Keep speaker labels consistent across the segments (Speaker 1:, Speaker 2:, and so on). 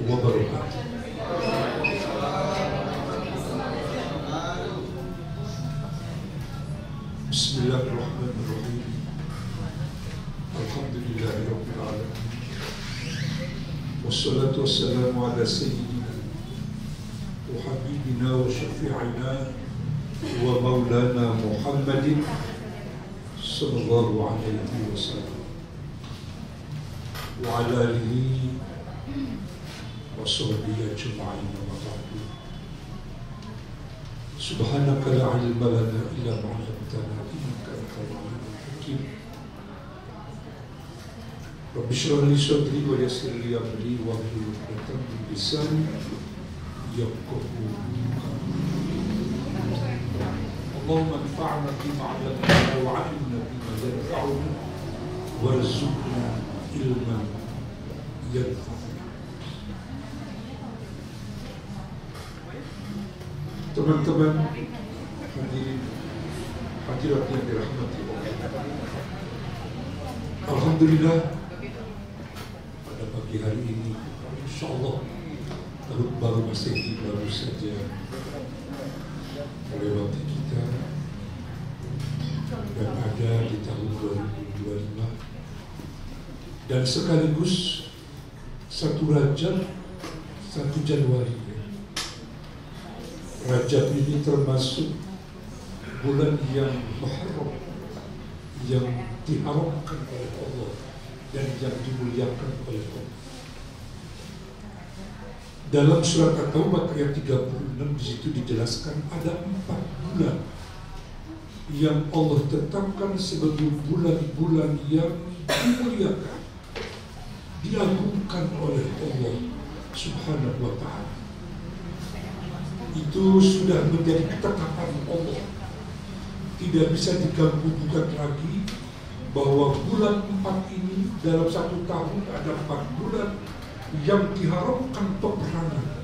Speaker 1: wabarakatuh. Bismillahirrahmanirrahim. Alhamdulillahirabbil alamin. Wassalatu wassalamu ala sayyidina wa habibina wa syafi'ina wa maulana Muhammadin sallallahu alaihi wasallam wa ala alihi wa sahbihi ajma'in wa ba'du. Subhanaka la ilma lana illa ma 'allamtana innaka antal alimul hakim. Rabbi shrah li sadri wa yassir li amri wahlul 'uqdatam min lisani yafqahu qawli. Allahumma anfa'na bima 'allamtana wa 'allimna bima yanfa'una warzuqna ilman yanfa'una. Teman-teman hadirin hadirat yang dirahmati Allah, alhamdulillah pada pagi hari ini insyaallah baru Masehi baru saja melewati kita dan ada di tahun 2025 dan sekaligus 1 Rajab 1 Januari. Rajab ini termasuk bulan yang muharram, yang diharamkan oleh Allah dan yang dimuliakan oleh Allah. Dalam surat At-Taubah ayat 36 di situ dijelaskan ada 4 bulan yang Allah tetapkan sebagai bulan-bulan yang dimuliakan, diagungkan oleh Allah Subhanahu wa ta'ala. Itu sudah menjadi ketetapan Allah, tidak bisa diganggu-gugat lagi bahwa bulan 4 ini dalam 1 tahun ada 4 bulan yang diharamkan peperangan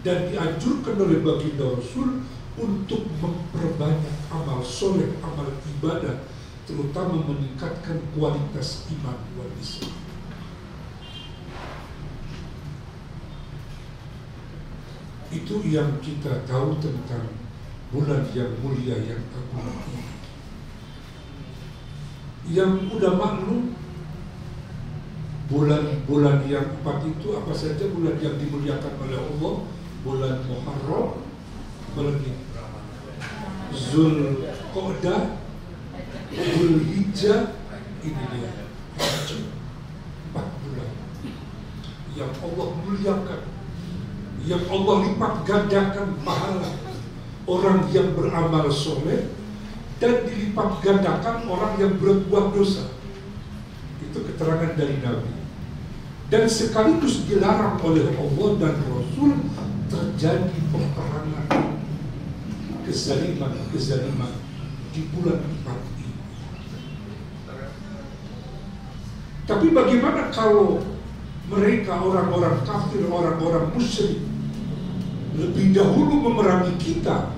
Speaker 1: dan dianjurkan oleh baginda Rasul untuk memperbanyak amal soleh, amal ibadah, terutama meningkatkan kualitas iman wal Islam. Itu yang kita tahu tentang bulan yang mulia yang agung ini. Yang udah maklum bulan-bulan yang 4 itu apa saja bulan yang dimuliakan oleh Allah? Bulan Muharram, bulan Zulqa'dah, Dzulhijjah, ini dia 4 bulan yang Allah muliakan, yang Allah lipat gandakan pahala orang yang beramal soleh dan dilipat gandakan orang yang berbuat dosa. Itu keterangan dari Nabi. Dan sekaligus dilarang oleh Allah dan Rasul terjadi peperangan, kezaliman di bulan 4 ini. Tapi bagaimana kalau mereka orang-orang kafir, orang-orang musyrik lebih dahulu memerangi kita?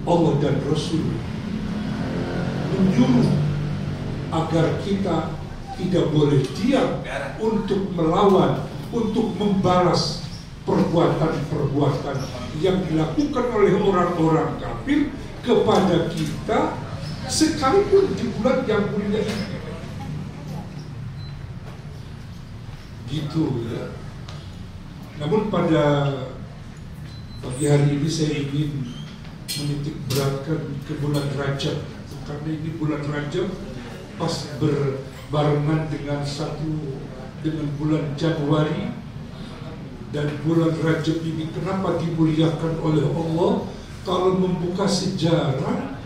Speaker 1: Allah dan Rasul menyuruh agar kita tidak boleh diam untuk melawan, untuk membalas perbuatan-perbuatan yang dilakukan oleh orang-orang kafir kepada kita sekalipun di bulan yang mulia ini. Gitu ya. Namun pada pagi hari ini saya ingin menitik beratkan ke bulan Rajab, karena ini bulan Rajab pas berbarengan dengan bulan Januari. Dan bulan Rajab ini kenapa dimuliakan oleh Allah? Kalau membuka sejarah,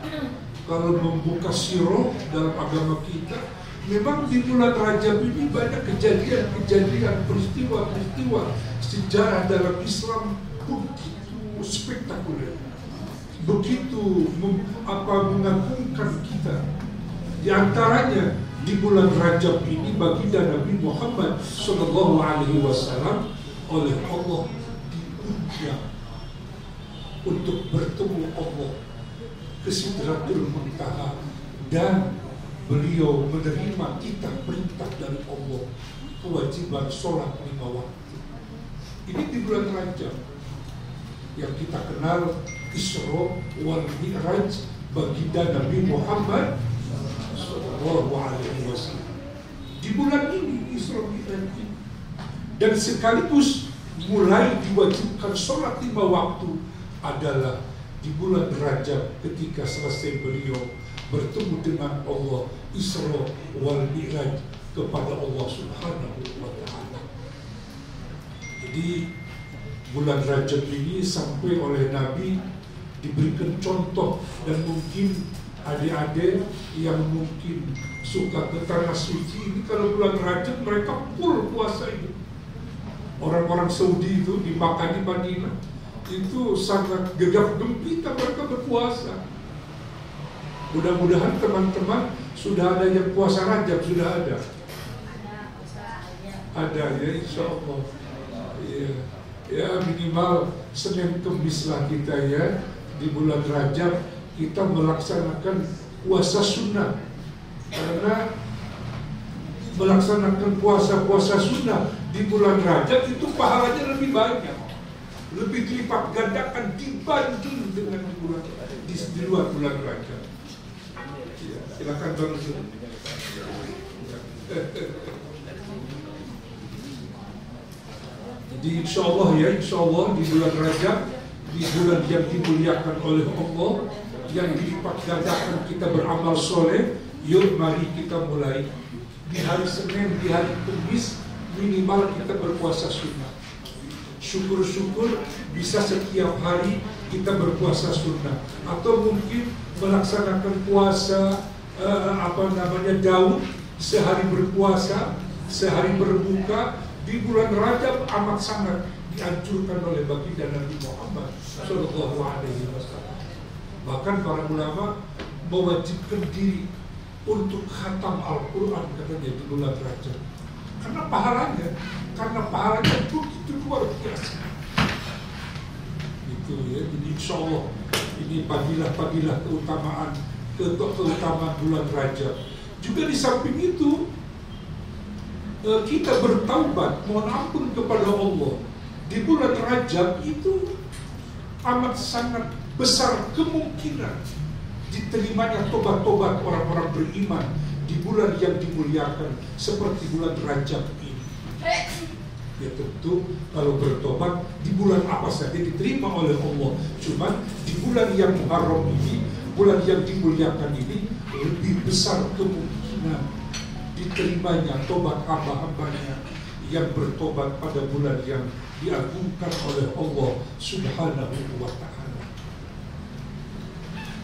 Speaker 1: kalau membuka sirah dalam agama kita, memang di bulan Rajab ini banyak kejadian-kejadian, peristiwa-peristiwa sejarah dalam Islam begitu spektakuler, begitu mengagumkan kita. Di antaranya di bulan Rajab ini baginda Nabi Muhammad SAW oleh Allah diundang untuk bertemu Allah ke Sidratul Muntaha, dan beliau menerima titah perintah dari Allah kewajiban sholat 5 waktu. Ini di bulan Rajab yang kita kenal Isra wal Mi'raj baginda Nabi Muhammad Sallallahu Alaihi Wasallam. Di bulan ini Isra Mi'raj ini, dan sekaligus mulai diwajibkan sholat 5 waktu adalah di bulan Rajab ketika selesai beliau bertemu dengan Allah, Isra wal Mi'raj kepada Allah Subhanahu wa Ta'ala. Jadi bulan Rajab ini sampai oleh Nabi diberikan contoh, dan mungkin adik-adik yang mungkin suka ke tanah suci ini, kalau bulan Rajab mereka full puasa itu. Orang-orang Saudi itu di Makkah, di Madinah itu sangat gegap gempita mereka berpuasa. Mudah-mudahan teman-teman sudah ada yang puasa Rajab, sudah ada. Ada ya, insya Allah. Ya minimal Senin Kemis lah kita ya di bulan Rajab kita melaksanakan puasa sunnah, karena melaksanakan puasa sunnah di bulan Rajab itu pahalanya lebih banyak, lebih dilipat gandakan dibanding dengan di luar bulan Rajab. Ya, silakan Bang. Jadi insya Allah ya, insya Allah di bulan Rajab, di bulan yang dimuliakan oleh Allah, yang dilipat gandakan kita beramal soleh. Yuk mari kita mulai di hari Senin, di hari Kamis minimal kita berpuasa sunnah. Syukur-syukur bisa setiap hari kita berpuasa sunnah, atau mungkin melaksanakan puasa Daud, sehari berpuasa, sehari berbuka. Di bulan Rajab amat sangat dianjurkan oleh baginda Nabi Muhammad Sallallahu Alaihi Wasallam. Bahkan para ulama mewajibkan diri untuk khatam Al-Quran katanya di bulan Rajab, karena pahalanya begitu luar biasa. Itu ya, jadi insya Allah ini fadilah keutamaan bulan Rajab. Juga di samping itu kita bertaubat, mohon ampun kepada Allah. Di bulan Rajab itu amat sangat besar kemungkinan diterimanya tobat-tobat orang-orang beriman di bulan yang dimuliakan seperti bulan Rajab ini. Ya tentu kalau bertobat di bulan apa saja diterima oleh Allah. Cuma di bulan yang Muharram ini, bulan yang dimuliakan ini, lebih besar kemungkinan diterimanya tobat hamba-hambanya yang bertobat pada bulan yang diagungkan oleh Allah Subhanahu wa Ta'ala.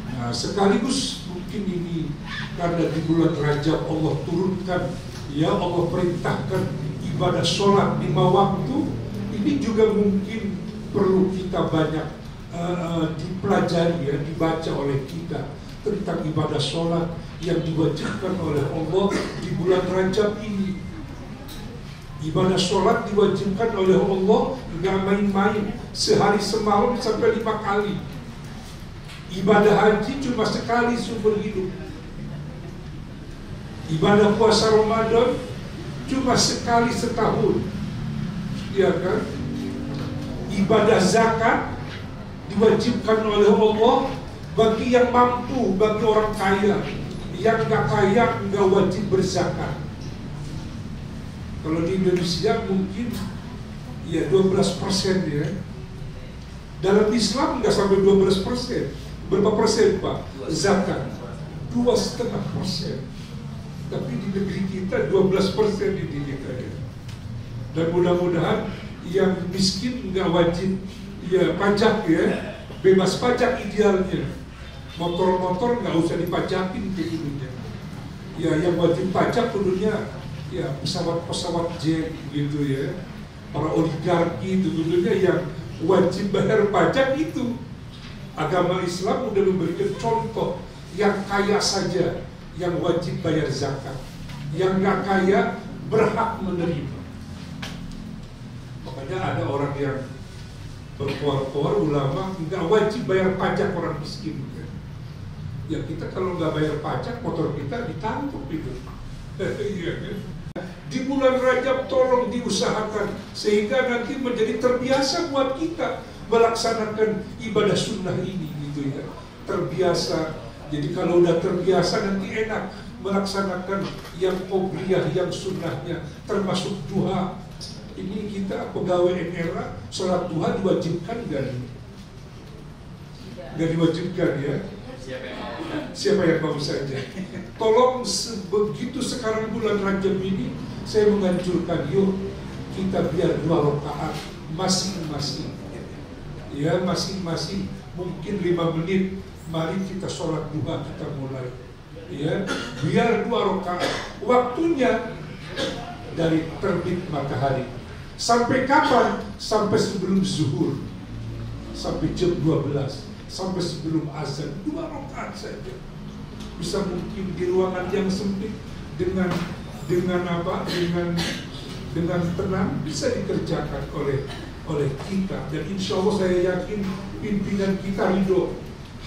Speaker 1: Nah, sekaligus mungkin ini karena di bulan Rajab Allah turunkan, ya Allah perintahkan ibadah sholat 5 waktu. Ini juga mungkin perlu kita banyak dipelajari ya, dibaca oleh kita tentang ibadah sholat yang diwajibkan oleh Allah di bulan Rajab ini. Ibadah sholat diwajibkan oleh Allah, nggak main-main, sehari semalam sampai 5 kali. Ibadah haji cuma sekali seumur hidup. Ibadah puasa Ramadan cuma sekali setahun, ya kan? Ibadah zakat diwajibkan oleh Allah bagi yang mampu, bagi orang kaya. Yang nggak kaya nggak wajib berzakat. Kalau di Indonesia mungkin ya 12% ya. Dalam Islam nggak sampai 12%. Berapa persen Pak? Zakat 2,5%. Tapi di negeri kita 12% di kita ya. Dan mudah-mudahan yang miskin nggak wajib ya pajak ya, bebas pajak idealnya. Motor-motor nggak usah dipajakin ke dulunya. Ya yang wajib pajak dulunya ya pesawat-pesawat jet gitu ya. Para oligarki itu dulunya yang wajib bayar pajak itu. Agama Islam udah memberikan contoh, yang kaya saja yang wajib bayar zakat, yang nggak kaya berhak menerima. Makanya ada orang yang berkuar-kuar ulama nggak wajib bayar pajak orang miskin. Ya kita kalau nggak bayar pajak motor kita ditangkap itu. Di bulan Rajab tolong diusahakan sehingga nanti menjadi terbiasa buat kita melaksanakan ibadah sunnah ini gitu ya. Terbiasa. Jadi kalau udah terbiasa nanti enak melaksanakan yang qobliyah, yang sunnahnya, termasuk duha. Ini kita pegawai NRA, sholat duha diwajibkan nggak? Nggak diwajibkan ya. Siapa yang mau saja. Tolong begitu sekarang bulan Rajab ini, saya menganjurkan yuk kita biar 2 rakaat masing-masing. Ya masing-masing mungkin 5 menit. Mari kita sholat duha, kita mulai. Ya biar 2 rakaat. Waktunya dari terbit matahari. Sampai kapan? Sampai sebelum zuhur. Sampai jam 12. Sampai sebelum azan 2 rakaat saja. Bisa mungkin di ruangan yang sempit dengan tenang bisa dikerjakan oleh kita. Dan insya Allah saya yakin pimpinan kita ridho.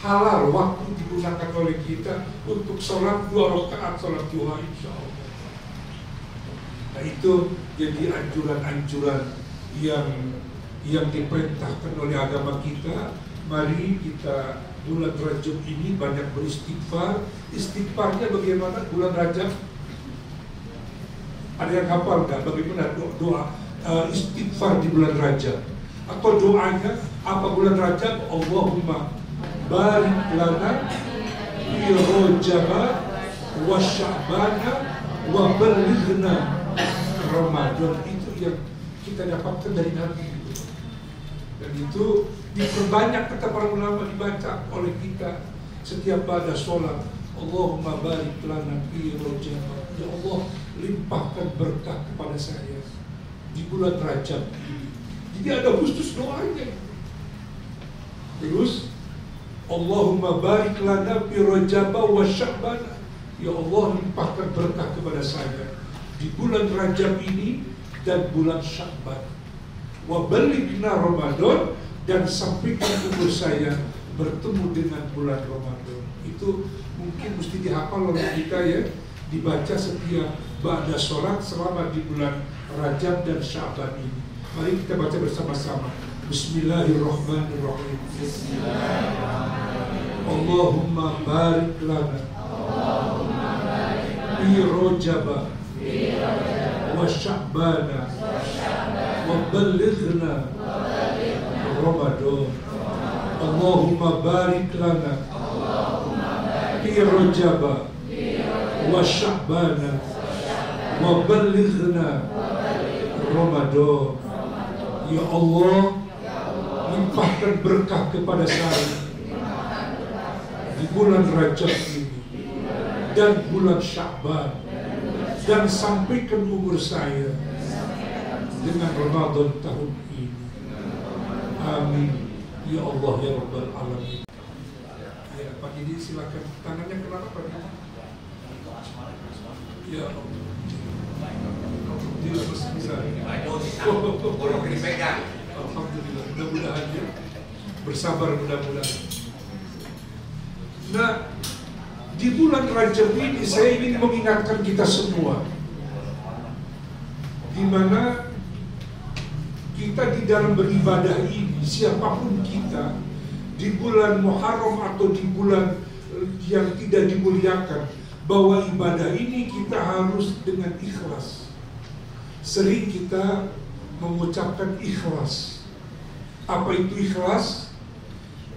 Speaker 1: Halal waktu digunakan oleh kita untuk sholat 2 rakaat sholat duha insya Allah. Nah itu jadi anjuran-anjuran yang diperintahkan oleh agama kita. Mari kita bulan Rajab ini banyak beristighfar. Istighfarnya bagaimana bulan Rajab? Ada yang hafal nggak? Bagaimana doa istighfar di bulan Rajab? Atau doanya apa bulan Rajab? Allahumma barik lana fi Rajaba wa Sya'bana wa balighna Ramadan. Itu yang kita dapatkan dari Nabi. Dan itu diperbanyak kata para ulama dibaca oleh kita setiap pada sholat. Allahumma barik lana fi Rajab. Ya Allah, limpahkan berkah kepada saya di bulan Rajab ini. Jadi ada khusus doanya. Terus Allahumma barik lana fi Rajab wa Sya'ban. Ya Allah, limpahkan berkah kepada saya di bulan Rajab ini dan bulan Sya'ban. Wa balighna Ramadan, dan sampaikan umur saya bertemu dengan bulan Ramadan. Itu mungkin mesti dihafal oleh kita ya, dibaca setiap ba'da sholat selama di bulan Rajab dan Sya'ban ini. Mari kita baca bersama-sama. Bismillahirrahmanirrahim. Allahumma barik lana fi Rajab wa Sya'bana wa balighna Ramadan. Allahumma barik lana fi Rajab wa Sya'bana wa balighna Ramadan. Ya Allah, limpahkan berkah kepada saya di bulan Rajab ini dan bulan Sya'ban, dan sampaikan umur saya dengan Ramadan tahun ini. Amin. Ya Allah ya Rabbal Alamin. Ya Pak Didi silakan. Tangannya kenapa Pak Didi? Ya Allah. Dia bisa. Alhamdulillah. Mudah-mudahan ya. Bersabar mudah-mudahan. Nah, di bulan Rajab ini saya ingin mengingatkan kita semua, di mana kita di dalam beribadah ini, siapapun kita, di bulan Muharram atau di bulan yang tidak dimuliakan, bahwa ibadah ini kita harus dengan ikhlas. Sering kita mengucapkan ikhlas. Apa itu ikhlas?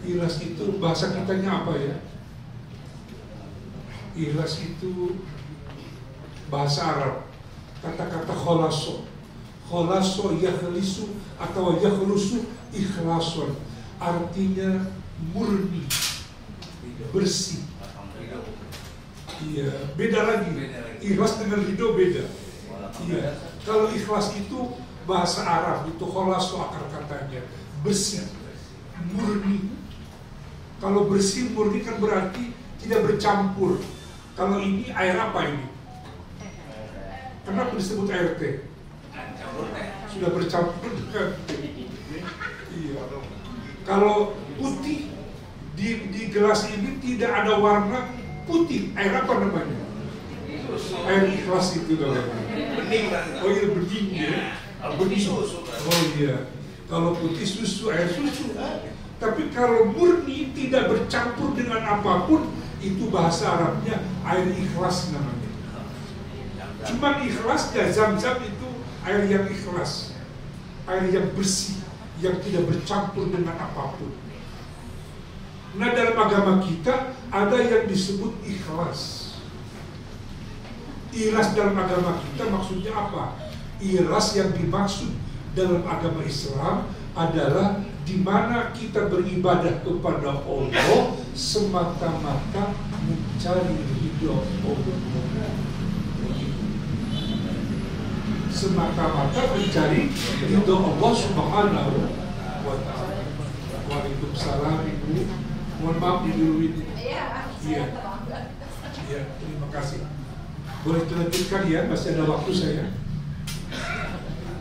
Speaker 1: Ikhlas itu bahasa kitanya apa ya? Ikhlas itu bahasa Arab, kata-kata kholaso. Kholaso yakhlisu atau yakhlusu ikhlason, artinya murni, bersih. Iya, beda lagi. Ikhlas dengan ridho beda. Iya, kalau ikhlas itu bahasa Arab, itu kholaso akar katanya, bersih, murni. Kalau bersih murni kan berarti tidak bercampur. Kalau ini air apa ini? Kenapa disebut air teh? Sudah bercampur dengan iya. Kalau putih di gelas ini tidak ada warna putih, air apa namanya? Air ikhlas itu namanya.
Speaker 2: Bening kan?
Speaker 1: Oh iya, bening ya.
Speaker 2: Kalau putih susu kan?
Speaker 1: Oh iya. Kalau putih susu, air susu. Tapi kalau murni tidak bercampur dengan apapun, itu bahasa Arabnya air ikhlas namanya. Cuman ikhlasnya Zam-Zam itu air yang ikhlas, air yang bersih, yang tidak bercampur dengan apapun. Nah, dalam agama kita ada yang disebut ikhlas. Ikhlas dalam agama kita maksudnya apa? Ikhlas yang dimaksud dalam agama Islam adalah di mana kita beribadah kepada Allah semata-mata mencari ridho Allah. Semata-mata mencari ridho Allah Subhanahu wa ta'ala. Waalaikumsalam Ibu. Mohon maaf diduluin. Iya. Iya, terima kasih. Boleh dilanjutkan ya, masih ada waktu saya.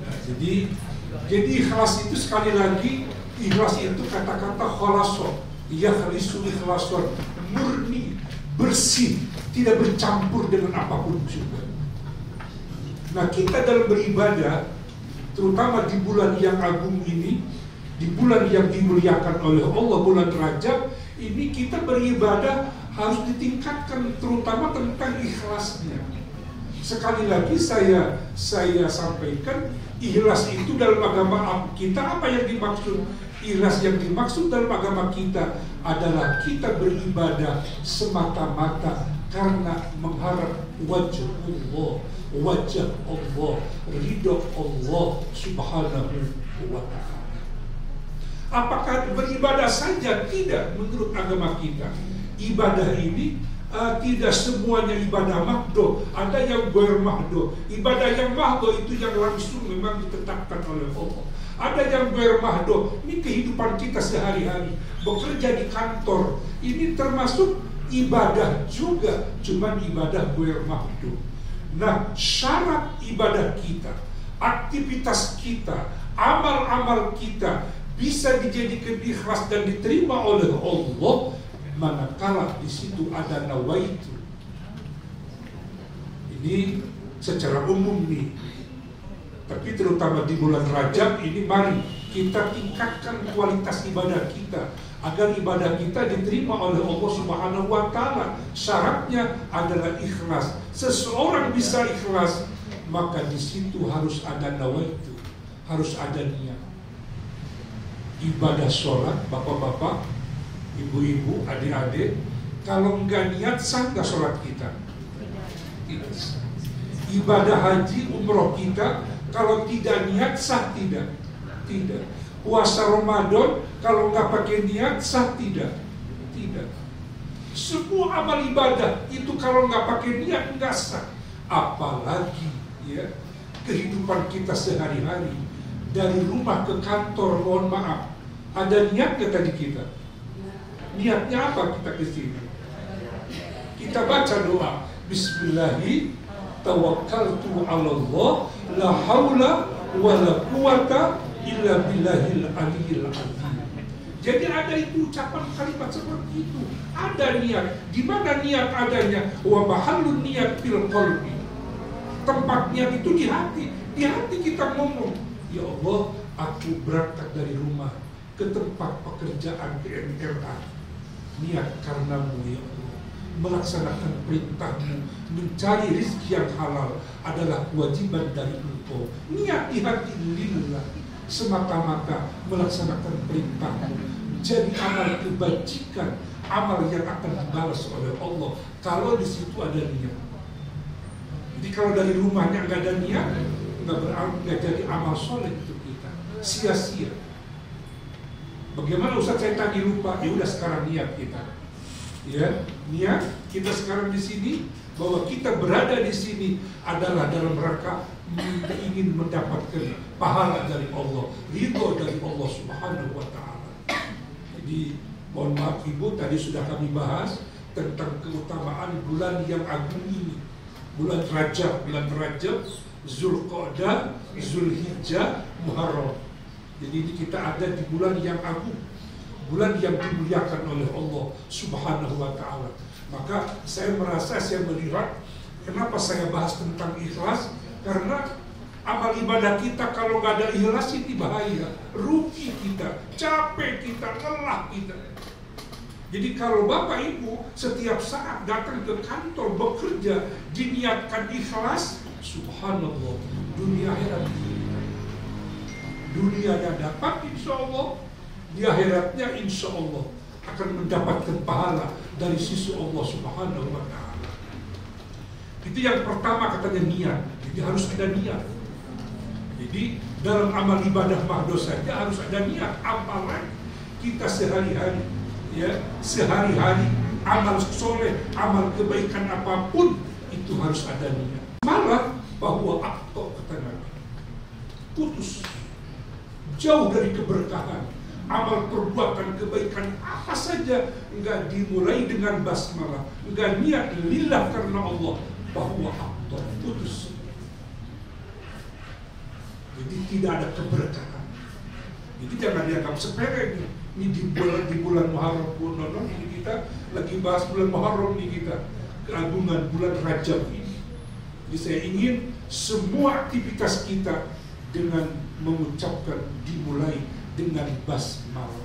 Speaker 1: Nah, jadi ikhlas itu sekali lagi, ikhlas itu kata-kata khalason, yakhlisu ikhlason, murni, bersih, tidak bercampur dengan apapun juga. Nah, kita dalam beribadah, terutama di bulan yang agung ini, di bulan yang dimuliakan oleh Allah, bulan Rajab, ini kita beribadah harus ditingkatkan, terutama tentang ikhlasnya. Sekali lagi saya sampaikan, ikhlas itu dalam agama kita apa yang dimaksud? Ikhlas yang dimaksud dalam agama kita adalah kita beribadah semata-mata karena mengharap wajah Allah, ridho Allah Subhanahu wa ta'ala. Apakah beribadah saja? Tidak, menurut agama kita. Ibadah ini tidak semuanya ibadah mahdo, ada yang bermahdo. Ibadah yang mahdo itu yang langsung memang ditetapkan oleh Allah. Ada yang bermahdo, ini kehidupan kita sehari-hari, bekerja di kantor, ini termasuk ibadah juga, cuman ibadah bermahdo. Nah, syarat ibadah kita, aktivitas kita, amal-amal kita bisa dijadikan ikhlas dan diterima oleh Allah manakala di situ ada nawaitu. Ini secara umum nih. Tapi terutama di bulan Rajab ini mari kita tingkatkan kualitas ibadah kita agar ibadah kita diterima oleh Allah Subhanahu wa ta'ala. Syaratnya adalah ikhlas. Seseorang bisa ikhlas, maka di situ harus ada nawaitu, harus ada niat. Ibadah sholat, bapak-bapak, ibu-ibu, adik-adik, kalau nggak niat sah nggak sholat kita? Tidak sah. Ibadah haji, umroh kita, kalau tidak niat sah tidak? Tidak. Puasa Ramadan, kalau nggak pakai niat sah tidak? Tidak. Semua amal ibadah itu kalau nggak pakai niat nggak sah. Apalagi ya kehidupan kita sehari-hari dari rumah ke kantor, mohon maaf, ada niat nggak tadi kita? Niatnya apa kita ke sini? Kita baca doa, Bismillahi tawakkaltu 'ala Allah, la haula wa la quwata illa billahil aliyyil azim. Jadi ada itu ucapan kalimat seperti itu. Ada niat. Di mana niat adanya? Wa mahallun niat fil qalbi. Tempat niat itu di hati. Di hati kita ngomong, ya Allah, aku berangkat dari rumah ke tempat pekerjaan PNRA. Niat karenamu ya Allah, melaksanakan perintahmu, mencari rezeki yang halal adalah kewajiban dari Engkau. Niat di hati lillah, semata-mata melaksanakan perintahmu, jadi amal kebajikan, amal yang akan dibalas oleh Allah kalau di situ ada niat. Jadi kalau dari rumahnya nggak ada niat, nggak jadi amal soleh untuk kita, sia-sia. Bagaimana Ustaz saya tadi lupa? Ya udah sekarang niat kita. Ya, niat kita sekarang di sini bahwa kita berada di sini adalah dalam rangka ingin mendapatkan pahala dari Allah, ridho dari Allah Subhanahu wa ta'ala. Jadi mohon maaf Ibu, tadi sudah kami bahas tentang keutamaan bulan yang agung ini. Bulan Rajab, Zulqa'dah, Zulhijjah, Muharram. Jadi kita ada di bulan yang agung, bulan yang dimuliakan oleh Allah Subhanahu wa ta'ala. Maka saya merasa, saya melihat kenapa saya bahas tentang ikhlas, Karena amal ibadah kita kalau nggak ada ikhlas itu bahaya. Rugi kita, capek kita, lelah kita. Jadi kalau Bapak Ibu setiap saat datang ke kantor bekerja diniatkan ikhlas, subhanallah, dunia akhirat. Dunianya dapat insya Allah, di akhiratnya insya Allah akan mendapatkan pahala dari sisi Allah Subhanahu wa Ta'ala. Itu yang pertama katanya niat. Jadi harus ada niat. Jadi dalam amal ibadah mahdoh saja harus ada niat. Apalagi kita sehari-hari, ya, sehari-hari amal soleh, amal kebaikan apapun itu harus ada niat. Malah bahwa akto kata Nabi, putus, jauh dari keberkahan. Amal perbuatan kebaikan apa saja enggak dimulai dengan basmalah, enggak niat lillah karena Allah, bahwa akto putus. Jadi tidak ada keberkahan. Jadi jangan dianggap sepele nih. Ini di bulan Muharram pun ini kita lagi bahas bulan Muharram nih kita, keagungan bulan Rajab ini. Jadi saya ingin semua aktivitas kita dengan mengucapkan dimulai dengan basmalah,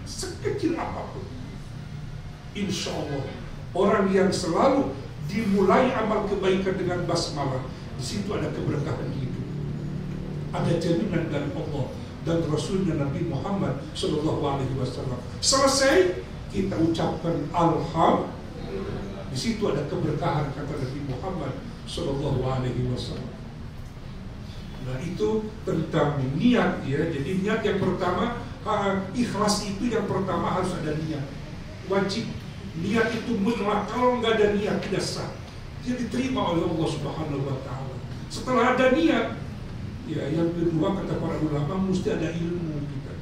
Speaker 1: sekecil apapun. Insya Allah orang yang selalu dimulai amal kebaikan dengan basmalah, di situ ada keberkahan hidup, ada jaminan dari Allah dan Rasulnya Nabi Muhammad SAW. Selesai kita ucapkan alhamdulillah, di situ ada keberkahan kata Nabi Muhammad SAW. Nah itu tentang niat ya. Jadi niat yang pertama, ikhlas itu yang pertama harus ada niat, wajib. Niat itu mutlak, kalau nggak ada niat tidak sah, dia diterima oleh Allah Subhanahu Wa Taala. Setelah ada niat, ya yang kedua kata para ulama mesti ada ilmu kita.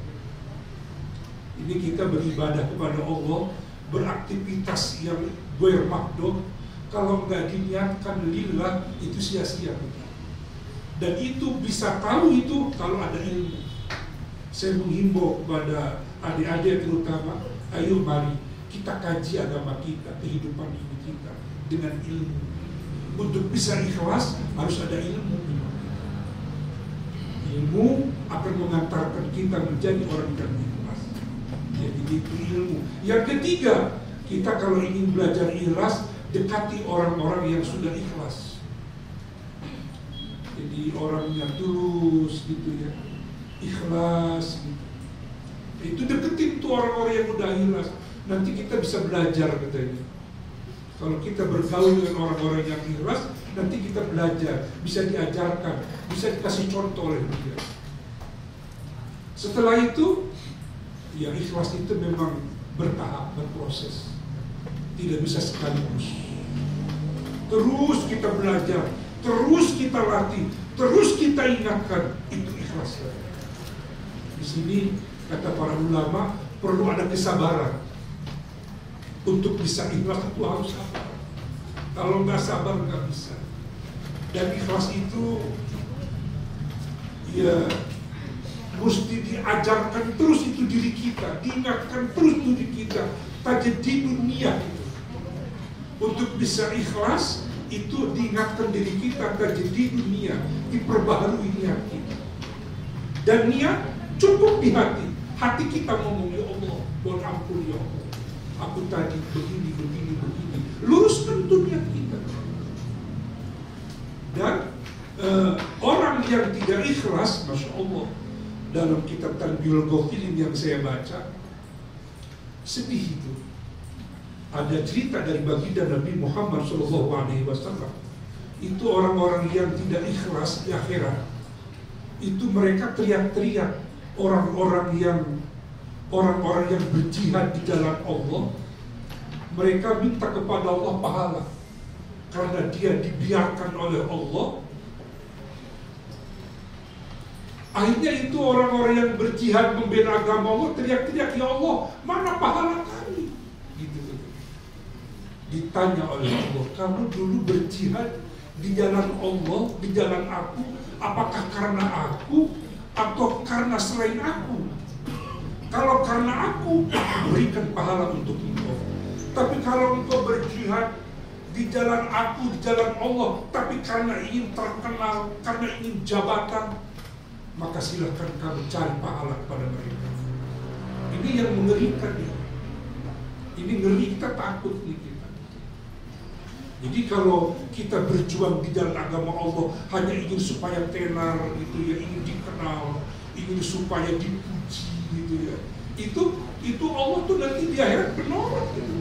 Speaker 1: Ini kita beribadah kepada Allah, beraktivitas yang bermakna, kalau nggak diniatkan lillah itu sia-sia. Dan itu bisa tahu itu kalau ada ilmu. Saya menghimbau kepada adik-adik terutama, ayo mari kita kaji agama kita, kehidupan ini kita dengan ilmu. Untuk bisa ikhlas harus ada ilmu. Ilmu akan mengantarkan kita menjadi orang yang ikhlas. Jadi itu ilmu. Yang ketiga, kita kalau ingin belajar ikhlas, dekati orang-orang yang sudah ikhlas. Jadi orangnya tulus gitu ya, ikhlas gitu. Itu deketin tuh orang-orang yang udah ikhlas. Nanti kita bisa belajar katanya. Kalau kita bergaul dengan orang-orang yang ikhlas, nanti kita belajar, bisa diajarkan, bisa dikasih contoh oleh dia. Setelah itu, ya ikhlas itu memang bertahap, berproses, tidak bisa sekaligus. Terus kita belajar, terus kita latih, terus kita ingatkan, itu ikhlas. Di sini kata para ulama perlu ada kesabaran. Untuk bisa ikhlas itu harus sabar. Kalau nggak sabar nggak bisa. Dan ikhlas itu ya mesti diajarkan terus itu diri kita, diingatkan terus diri kita, tajdidun niat itu. Untuk bisa ikhlas itu diingatkan diri kita, tajdidun niat, diperbaharui niat kita. Dan niat cukup di hati. Hati kita ngomong, ya Allah, mohon ampun ya Allah, aku tadi begini. Luruskan tuh niat kita. Dan orang yang tidak ikhlas, Masya Allah, dalam kitab Tanbihul Ghafilin yang saya baca, sedih itu. Ada cerita dari baginda Nabi Muhammad SAW. Itu orang-orang yang tidak ikhlas di akhirat. Itu mereka teriak-teriak. Orang-orang yang berjihad di jalan Allah, mereka minta kepada Allah pahala karena dia dibiarkan oleh Allah. Akhirnya itu orang-orang yang berjihad membela agama Allah teriak-teriak, ya Allah, mana pahala kami? Gitu. Ditanya oleh Allah, kamu dulu berjihad di jalan Allah, di jalan aku, apakah karena aku atau karena selain aku? Kalau karena aku, berikan pahala untuk engkau. Tapi kalau engkau berjihad di jalan aku, di jalan Allah, tapi karena ingin terkenal, karena ingin jabatan, maka silahkan kamu cari pahala kepada mereka. Ini yang mengerikan ya. Ini ngeri, kita takut nih kita. Jadi kalau kita berjuang di jalan agama Allah hanya ingin supaya tenar gitu ya, ingin dikenal, ingin supaya dipuji gitu ya, itu Allah tuh nanti di akhirat menolak gitu.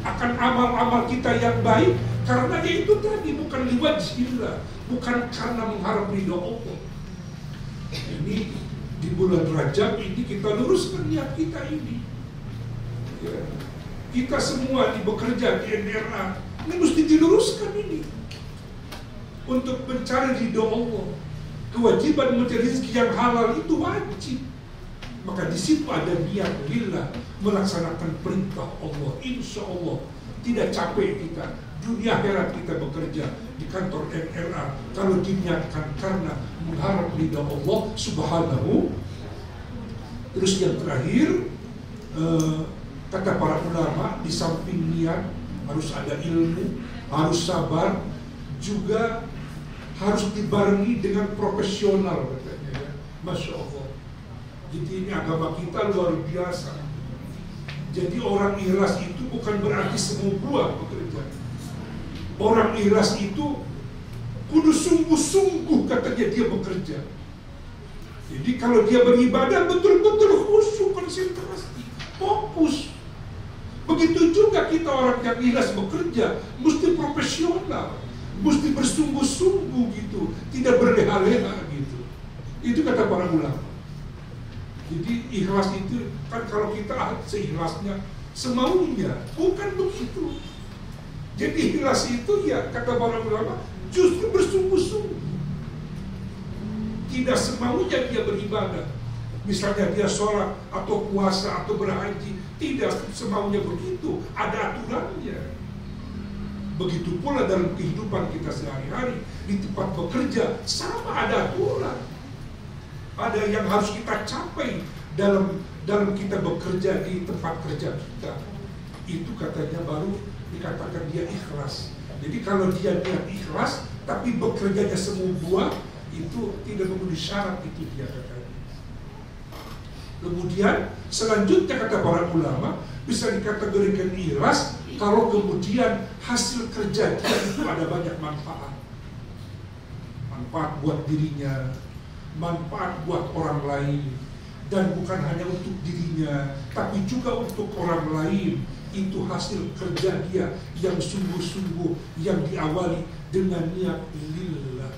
Speaker 1: Akan amal-amal kita yang baik, karena ya itu tadi bukan liwajhillah, bukan karena mengharap ridho Allah. Ini di bulan Rajab ini kita luruskan niat kita ini. Ya. Kita semua bekerja di NRA, ini mesti diluruskan ini untuk mencari ridho Allah. Kewajiban mencari rezeki yang halal itu wajib. Maka di situ ada niat lillah, melaksanakan perintah Allah. Insya Allah tidak capek kita, dunia akhirat kita bekerja di kantor NRA kalau diniatkan karena mengharap ridha Allah Subhanahu. Terus yang terakhir, kata para ulama, di samping niat harus ada ilmu, harus sabar, juga harus dibarengi dengan profesional katanya ya. Masya Allah. Jadi ini agama kita luar biasa. Jadi orang ikhlas itu bukan berarti semua buah bekerja. Orang ikhlas itu kudu sungguh-sungguh katanya dia bekerja. Jadi kalau dia beribadah betul-betul khusyuk, konsentrasi, fokus. Begitu juga kita orang yang ikhlas bekerja, mesti profesional, mesti bersungguh-sungguh gitu, tidak berleha-leha gitu. Itu kata para ulama. Jadi ikhlas itu kan kalau kita seikhlasnya, semaunya, bukan begitu. Jadi ikhlas itu ya kata para ulama justru bersungguh-sungguh. Tidak semaunya dia beribadah. Misalnya dia sholat atau puasa atau berhaji, tidak semaunya begitu. Ada aturannya. Begitu pula dalam kehidupan kita sehari-hari, di tempat bekerja sama ada aturan. Ada yang harus kita capai dalam kita bekerja di tempat kerja kita. Itu katanya baru dikatakan dia ikhlas. Jadi kalau dia niat ikhlas tapi bekerjanya semu buah, itu tidak memenuhi syarat, itu dia katanya. Kemudian selanjutnya kata para ulama bisa dikategorikan ikhlas kalau kemudian hasil kerja dia itu ada banyak manfaat. Manfaat buat dirinya, manfaat buat orang lain, dan bukan hanya untuk dirinya tapi juga untuk orang lain. Itu hasil kerja dia yang sungguh-sungguh, yang diawali dengan niat lillah,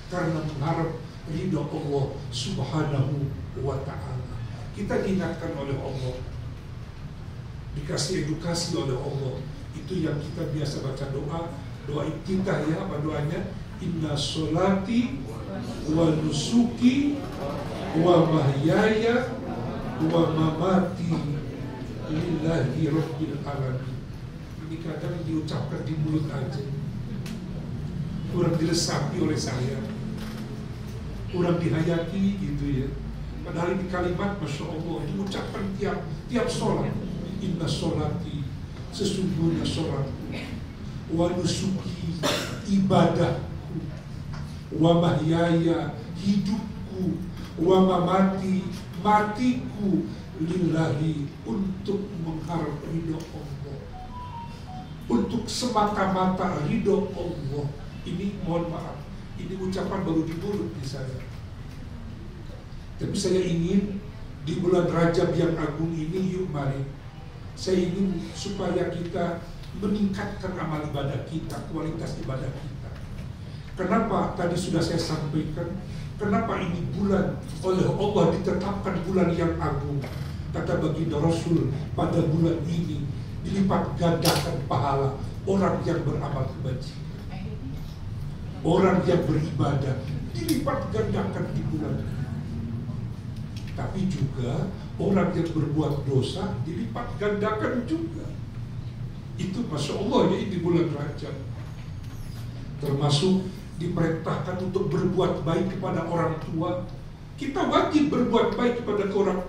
Speaker 1: karena mengharap ridha Allah Subhanahu wa ta'ala. Kita diingatkan oleh Allah, dikasih edukasi oleh Allah. Itu yang kita biasa baca doa kita ya, apa doanya? Inna sholati wa nusuki wa mahyaya wa mamati lillahi rabbil alamin. Ini kadang diucapkan di mulut aja, kurang diresapi oleh saya, kurang dihayati gitu ya. Padahal ini kalimat Masya Allah diucapkan tiap sholat. Inna sholati, sesungguhnya sholat, wa nusuki, ibadahku, wa mahyaya, hidupku, wa mamati, matiku, lillahi, untuk mengharap ridho Allah, untuk semata-mata ridho Allah. Ini mohon maaf, ini ucapan baru di mulut di saya. Tapi saya ingin di bulan Rajab yang agung ini, yuk mari, saya ingin supaya kita meningkatkan amal ibadah kita, kualitas ibadah kita. Kenapa tadi sudah saya sampaikan, kenapa ini bulan oleh Allah ditetapkan bulan yang agung. Kata baginda Rasul, pada bulan ini dilipat gandakan pahala orang yang beramal kebajikan, orang yang beribadah, dilipat gandakan di bulan ini. Tapi juga orang yang berbuat dosa dilipat gandakan juga. Itu Masya Allah ya, di bulan Rajab. Termasuk diperintahkan untuk berbuat baik kepada orang tua. Kita wajib berbuat baik kepada orang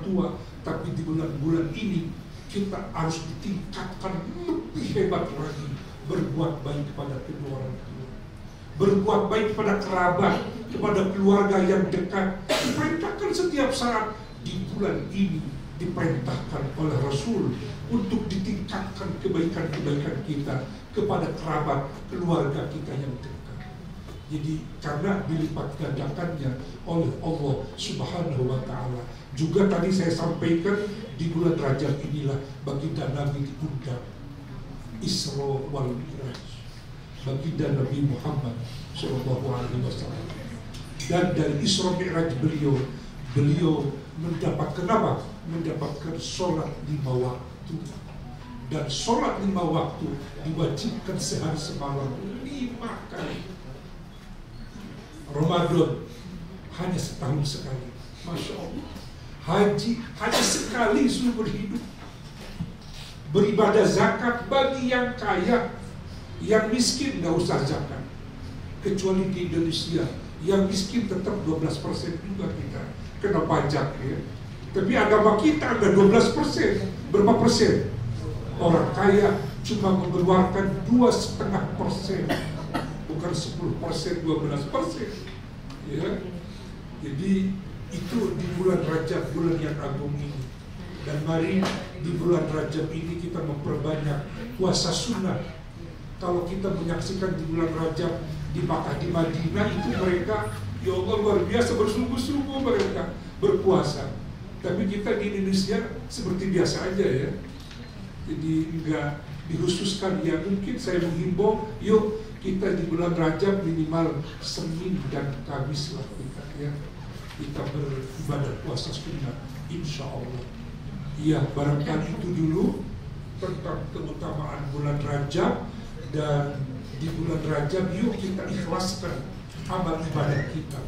Speaker 1: tua. Tapi di bulan-bulan ini kita harus ditingkatkan lebih hebat lagi, berbuat baik kepada kedua orang tua, berbuat baik kepada kerabat, kepada keluarga yang dekat. Diperintahkan setiap saat di bulan ini, diperintahkan oleh Rasul untuk ditingkatkan kebaikan-kebaikan kita kepada kerabat, keluarga kita yang dekat. Jadi karena dilipat gandakannya oleh Allah Subhanahu wa Ta'ala. Juga tadi saya sampaikan di bulan Rajab inilah baginda Nabi diundang Isra wal Mi'raj, baginda Nabi Muhammad Sallallahu Alaihi Wasallam. Dan dari Isra Mi'raj beliau mendapatkan apa? Mendapatkan sholat 5 waktu. Dan sholat 5 waktu diwajibkan sehari semalam 5 kali. Ramadan hanya setahun sekali, Masya Allah. Haji hanya sekali seumur hidup. Beribadah zakat bagi yang kaya, yang miskin nggak usah zakat. Kecuali di Indonesia, yang miskin tetap 12% juga kita kena pajak ya. Tapi agama kita ada 12%. Berapa persen? Orang kaya cuma mengeluarkan 2,5%. Bukan 10%, 12%, ya. Jadi itu di bulan Rajab, bulan yang agung ini. Dan mari di bulan Rajab ini kita memperbanyak puasa sunnah. Kalau kita menyaksikan di bulan Rajab di Makkah, di Madinah, itu mereka, ya Allah, luar biasa bersungguh-sungguh mereka berpuasa. Tapi kita di Indonesia seperti biasa aja ya. Jadi enggak dikhususkan. Ya mungkin saya menghimbau, yuk kita di bulan Rajab minimal Senin dan Kamis lah kita ya, kita beribadah puasa sunnah, insya Allah. Ya barangkali itu dulu tentang keutamaan bulan Rajab. Dan di bulan Rajab yuk kita ikhlaskan amal ibadah kita,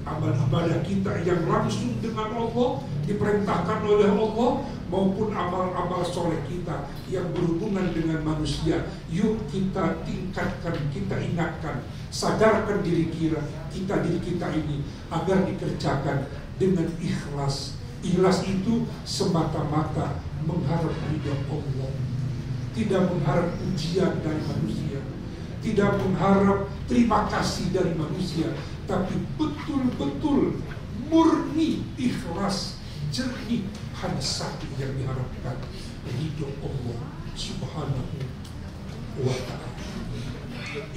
Speaker 1: amal ibadah kita yang langsung dengan Allah diperintahkan oleh Allah, maupun amal-amal soleh kita yang berhubungan dengan manusia. Yuk kita tingkatkan, kita ingatkan, sadarkan diri kita ini agar dikerjakan dengan ikhlas. Ikhlas itu semata-mata mengharap ridha Allah, tidak mengharap pujian dari manusia, tidak mengharap terima kasih dari manusia, tapi betul-betul murni ikhlas, jernih, hanya satu yang diharapkan, ridho Allah Subhanahu wa Ta'ala.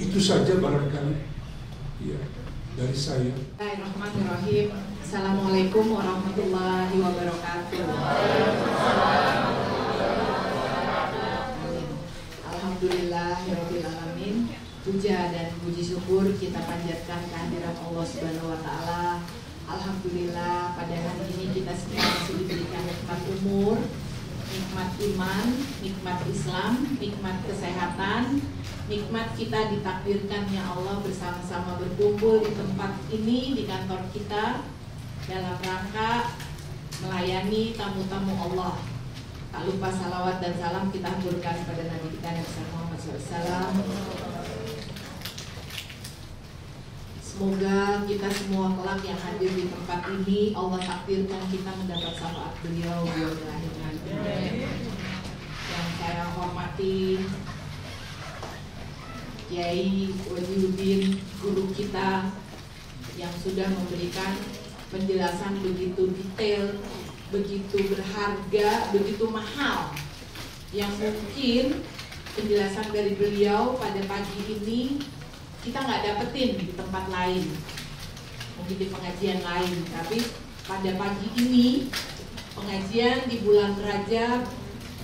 Speaker 1: Itu saja barangkali ya dari saya.
Speaker 3: Bismillahirrahmanirrahim. Assalamualaikum warahmatullahi wabarakatuh. Alhamdulillahirabbil alamin. Puja dan puji syukur kita panjatkan kehadiran Allah Subhanahu wa Ta'ala. Alhamdulillah pada hari ini kita semua masih diberikan nikmat umur, nikmat iman, nikmat Islam, nikmat kesehatan, nikmat kita ditakdirkan ya Allah bersama-sama berkumpul di tempat ini, di kantor kita, dalam rangka melayani tamu-tamu Allah. Tak lupa salawat dan salam kita haturkan pada Nabi kita Nabi Muhammad SAW. Semoga kita semua kelak yang hadir di tempat ini Allah takdirkan kita mendapat syafaat beliau di akhir nanti. Yang saya hormati Kiai Wahyudin, guru kita yang sudah memberikan penjelasan begitu detail, begitu berharga, begitu mahal, yang mungkin penjelasan dari beliau pada pagi ini kita nggak dapetin di tempat lain, mungkin di pengajian lain. Tapi pada pagi ini pengajian di bulan Rajab,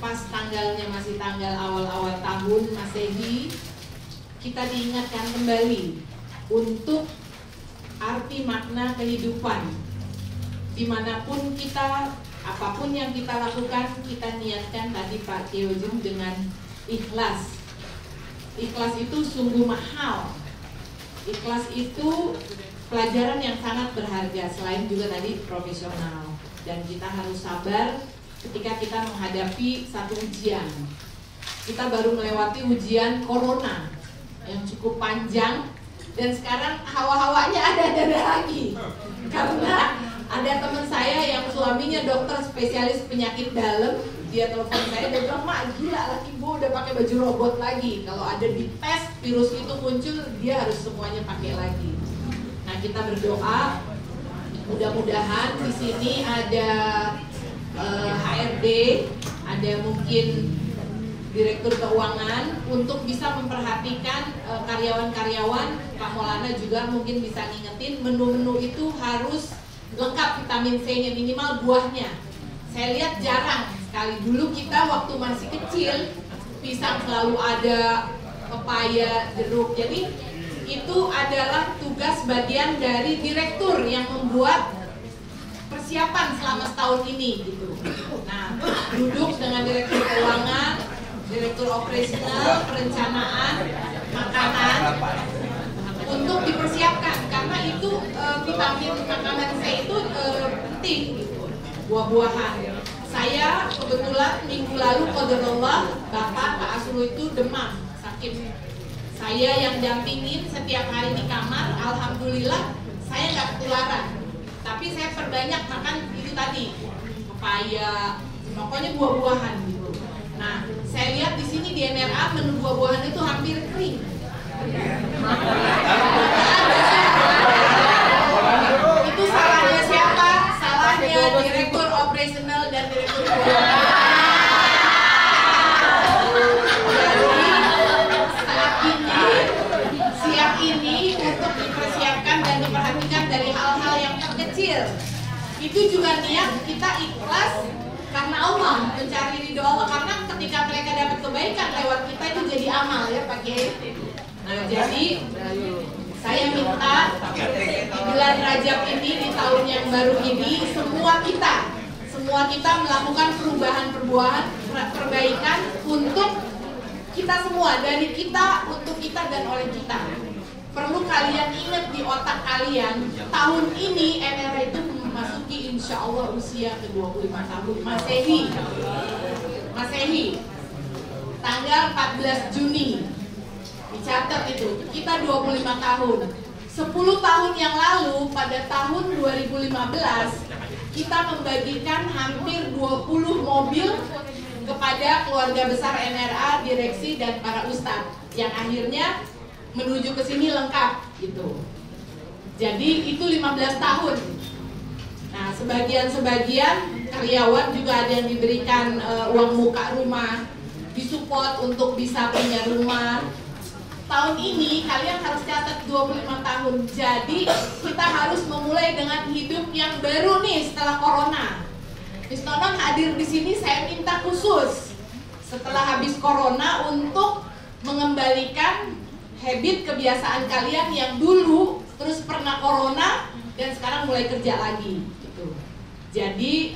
Speaker 3: pas tanggalnya masih tanggal awal-awal tahun Masehi, kita diingatkan kembali untuk arti makna kehidupan. Dimanapun kita, apapun yang kita lakukan, kita niatkan tadi Pak Kiojum dengan ikhlas. Ikhlas itu sungguh mahal. Ikhlas itu pelajaran yang sangat berharga, selain juga tadi profesional. Dan kita harus sabar ketika kita menghadapi satu ujian. Kita baru melewati ujian corona yang cukup panjang, dan sekarang hawa-hawanya ada lagi. Karena ada teman saya yang suami suaminya dokter spesialis penyakit dalam, dia telepon saya, dia bilang, "Mak, gila, laki gue udah pakai baju robot lagi. Kalau ada di tes virus itu muncul, dia harus semuanya pakai lagi." Nah, kita berdoa mudah-mudahan di sini ada HRD, ada mungkin Direktur Keuangan untuk bisa memperhatikan karyawan-karyawan. Pak Maulana juga mungkin bisa ngingetin menu-menu itu harus lengkap vitamin C-nya, minimal buahnya. Saya lihat jarang sekali. Dulu kita waktu masih kecil pisang selalu ada, pepaya, jeruk. Jadi itu adalah tugas bagian dari direktur yang membuat persiapan selama setahun ini gitu. Nah, duduk dengan Direktur Keuangan, Direktur Operasional, Perencanaan, Makanan untuk dipersiapkan karena itu vitamin makanan C itu penting gitu. Buah-buahan. Saya kebetulan minggu lalu qadarullah Bapak Pak Asrul itu demam, sakit. Saya yang dampingin setiap hari di kamar, alhamdulillah saya nggak ketularan. Tapi saya perbanyak makan itu tadi, pepaya, pokoknya buah-buahan gitu. Nah, saya lihat di sini di NRA menu buah-buahan itu hampir kering. Itu salahnya siapa? Salahnya Direktur Operasional dan Direktur Keuangan. Jadi siang ini untuk dipersiapkan dan diperhatikan dari hal-hal yang terkecil. Itu juga niat kita ikhlas karena Allah, mencari ridho Allah, karena ketika mereka dapat kebaikan lewat kita itu jadi amal ya Pak Kiai. Nah, jadi saya minta di bulan Rajab ini, di tahun yang baru ini, semua kita melakukan perbaikan untuk kita semua, dari kita, untuk kita, dan oleh kita. Perlu kalian ingat di otak kalian, tahun ini NRA itu memasuki insya Allah usia ke-25 tahun Masehi. Tanggal 14 Juni. Dicatat itu, kita 25 tahun. 10 tahun yang lalu, pada tahun 2015, kita membagikan hampir 20 mobil kepada keluarga besar NRA, direksi, dan para ustadz, yang akhirnya menuju ke sini lengkap gitu. Jadi itu 15 tahun. Nah, sebagian karyawan juga ada yang diberikan uang muka rumah, disupport untuk bisa punya rumah. Tahun ini kalian harus catat 25 tahun. Jadi kita harus memulai dengan hidup yang baru nih setelah corona. Miss Nonon hadir di sini, saya minta khusus setelah habis corona untuk mengembalikan habit kebiasaan kalian yang dulu terus pernah corona dan sekarang mulai kerja lagi gitu. Jadi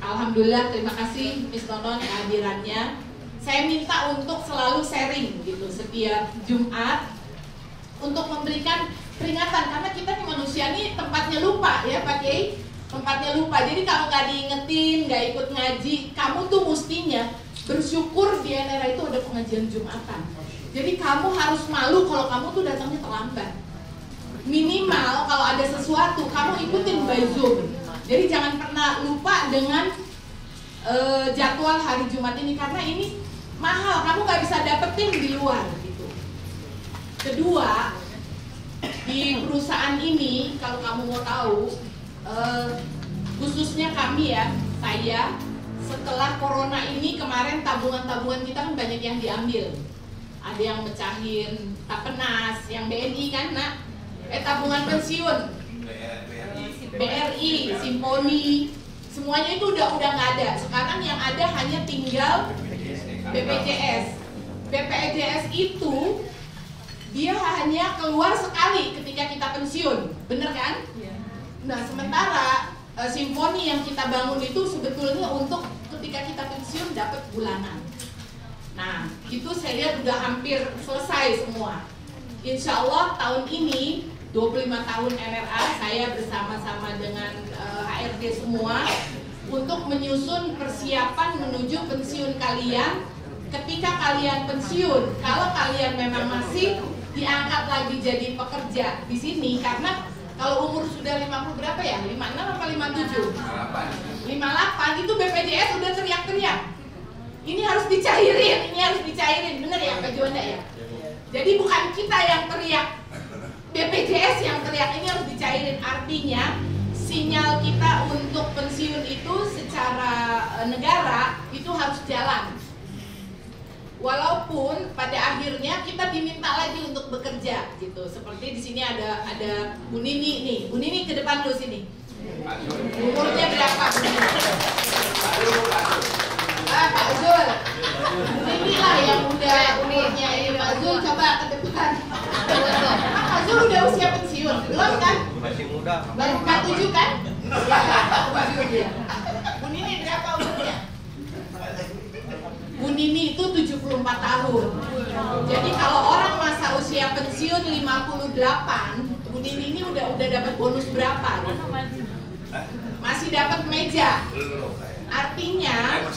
Speaker 3: alhamdulillah, terima kasih Miss Nonon kehadirannya. Saya minta untuk selalu sharing gitu setiap Jumat untuk memberikan peringatan, karena kita nih manusia nih tempatnya lupa ya Pak Kiai, tempatnya lupa. Jadi kalau nggak diingetin, nggak ikut ngaji, kamu tuh mestinya bersyukur di NRA itu ada pengajian Jumatan. Jadi kamu harus malu kalau kamu tuh datangnya terlambat. Minimal kalau ada sesuatu kamu ikutin by Zoom. Jadi jangan pernah lupa dengan jadwal hari Jumat ini, karena ini mahal, kamu nggak bisa dapetin di luar gitu. Kedua, di perusahaan ini kalau kamu mau tahu, khususnya kami ya, saya setelah corona ini kemarin tabungan-tabungan kita kan banyak yang diambil. Ada yang mecahin Tapenas, yang BNI kan nak, tabungan pensiun, BRI, Simponi, semuanya itu udah nggak ada. Sekarang yang ada hanya tinggal BPJS. BPJS itu dia hanya keluar sekali ketika kita pensiun, bener kan? Nah, sementara Simponi yang kita bangun itu sebetulnya untuk ketika kita pensiun dapat bulanan. Nah, itu saya lihat udah hampir selesai semua. Insya Allah tahun ini 25 tahun NRA, saya bersama-sama dengan HRD semua untuk menyusun persiapan menuju pensiun kalian. Ketika kalian pensiun, kalau kalian memang masih diangkat lagi jadi pekerja di sini, karena Kalau umur sudah 50 berapa ya? 56 apa 57? 58 itu BPJS udah teriak-teriak. Ini harus dicairin, bener ya Pak Juanda ya? Jadi bukan kita yang teriak, BPJS yang teriak, ini harus dicairin. Artinya sinyal kita untuk pensiun itu secara negara itu harus jalan. Walaupun pada akhirnya kita diminta lagi untuk bekerja gitu. Seperti di sini ada Bu Nini nih. Bu Nini ke depan dulu sini. Umurnya berapa? Pak Zul. Bu Nini lah yang udah umurnya ini. Pak Zul coba ke depan. Pak Zul udah usia pensiun, belum kan?
Speaker 2: Masih muda.
Speaker 3: Baru 47 kan? Ya. Bu Nini berapa umurnya? Bu Nini itu 74 tahun. Jadi kalau orang masa usia pensiun 58, Bu Nini ini udah dapat bonus berapa? Masih dapat meja. Artinya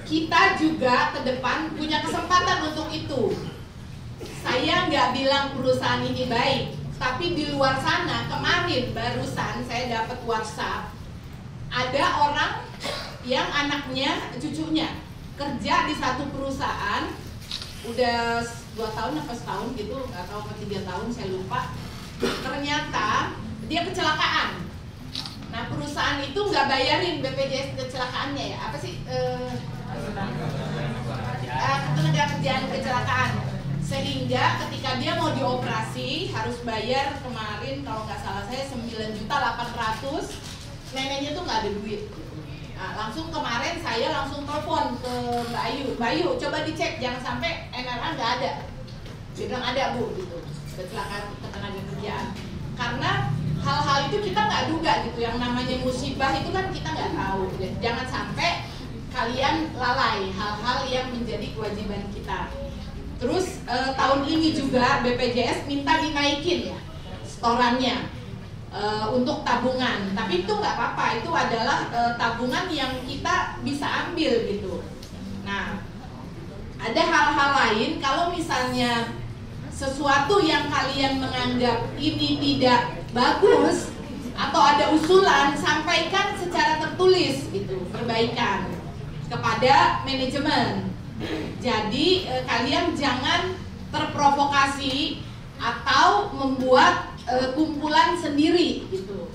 Speaker 3: kita juga ke depan punya kesempatan untuk itu. Saya nggak bilang perusahaan ini baik, tapi di luar sana kemarin barusan saya dapat WhatsApp, ada orang yang anaknya, cucunya kerja di satu perusahaan udah 2 tahun apa setahun gitu, nggak tahu apa 3 tahun saya lupa. Ternyata dia kecelakaan. Nah perusahaan itu nggak bayarin BPJS kecelakaannya ya, apa sih? Ketenagakerjaan kecelakaan. Sehingga ketika dia mau dioperasi harus bayar kemarin kalau nggak salah saya 9.800.000. Neneknya tuh nggak ada duit. Nah, langsung kemarin saya langsung telepon ke Mbak Ayu. Mbak Ayu, coba dicek jangan sampai NRA nggak ada. Dia bilang ada Bu, gitu. Kecelakaan ketenagakerjaan. Karena hal-hal itu kita nggak duga gitu. Yang namanya musibah itu kan kita nggak tahu. Jangan sampai kalian lalai hal-hal yang menjadi kewajiban kita. Terus tahun ini juga BPJS minta dinaikin ya setorannya. Untuk tabungan, tapi itu nggak apa-apa, itu adalah tabungan yang kita bisa ambil gitu. Nah, ada hal-hal lain kalau misalnya sesuatu yang kalian menganggap ini tidak bagus atau ada usulan, sampaikan secara tertulis gitu, perbaikan kepada manajemen. Jadi kalian jangan terprovokasi atau membuat kumpulan sendiri gitu.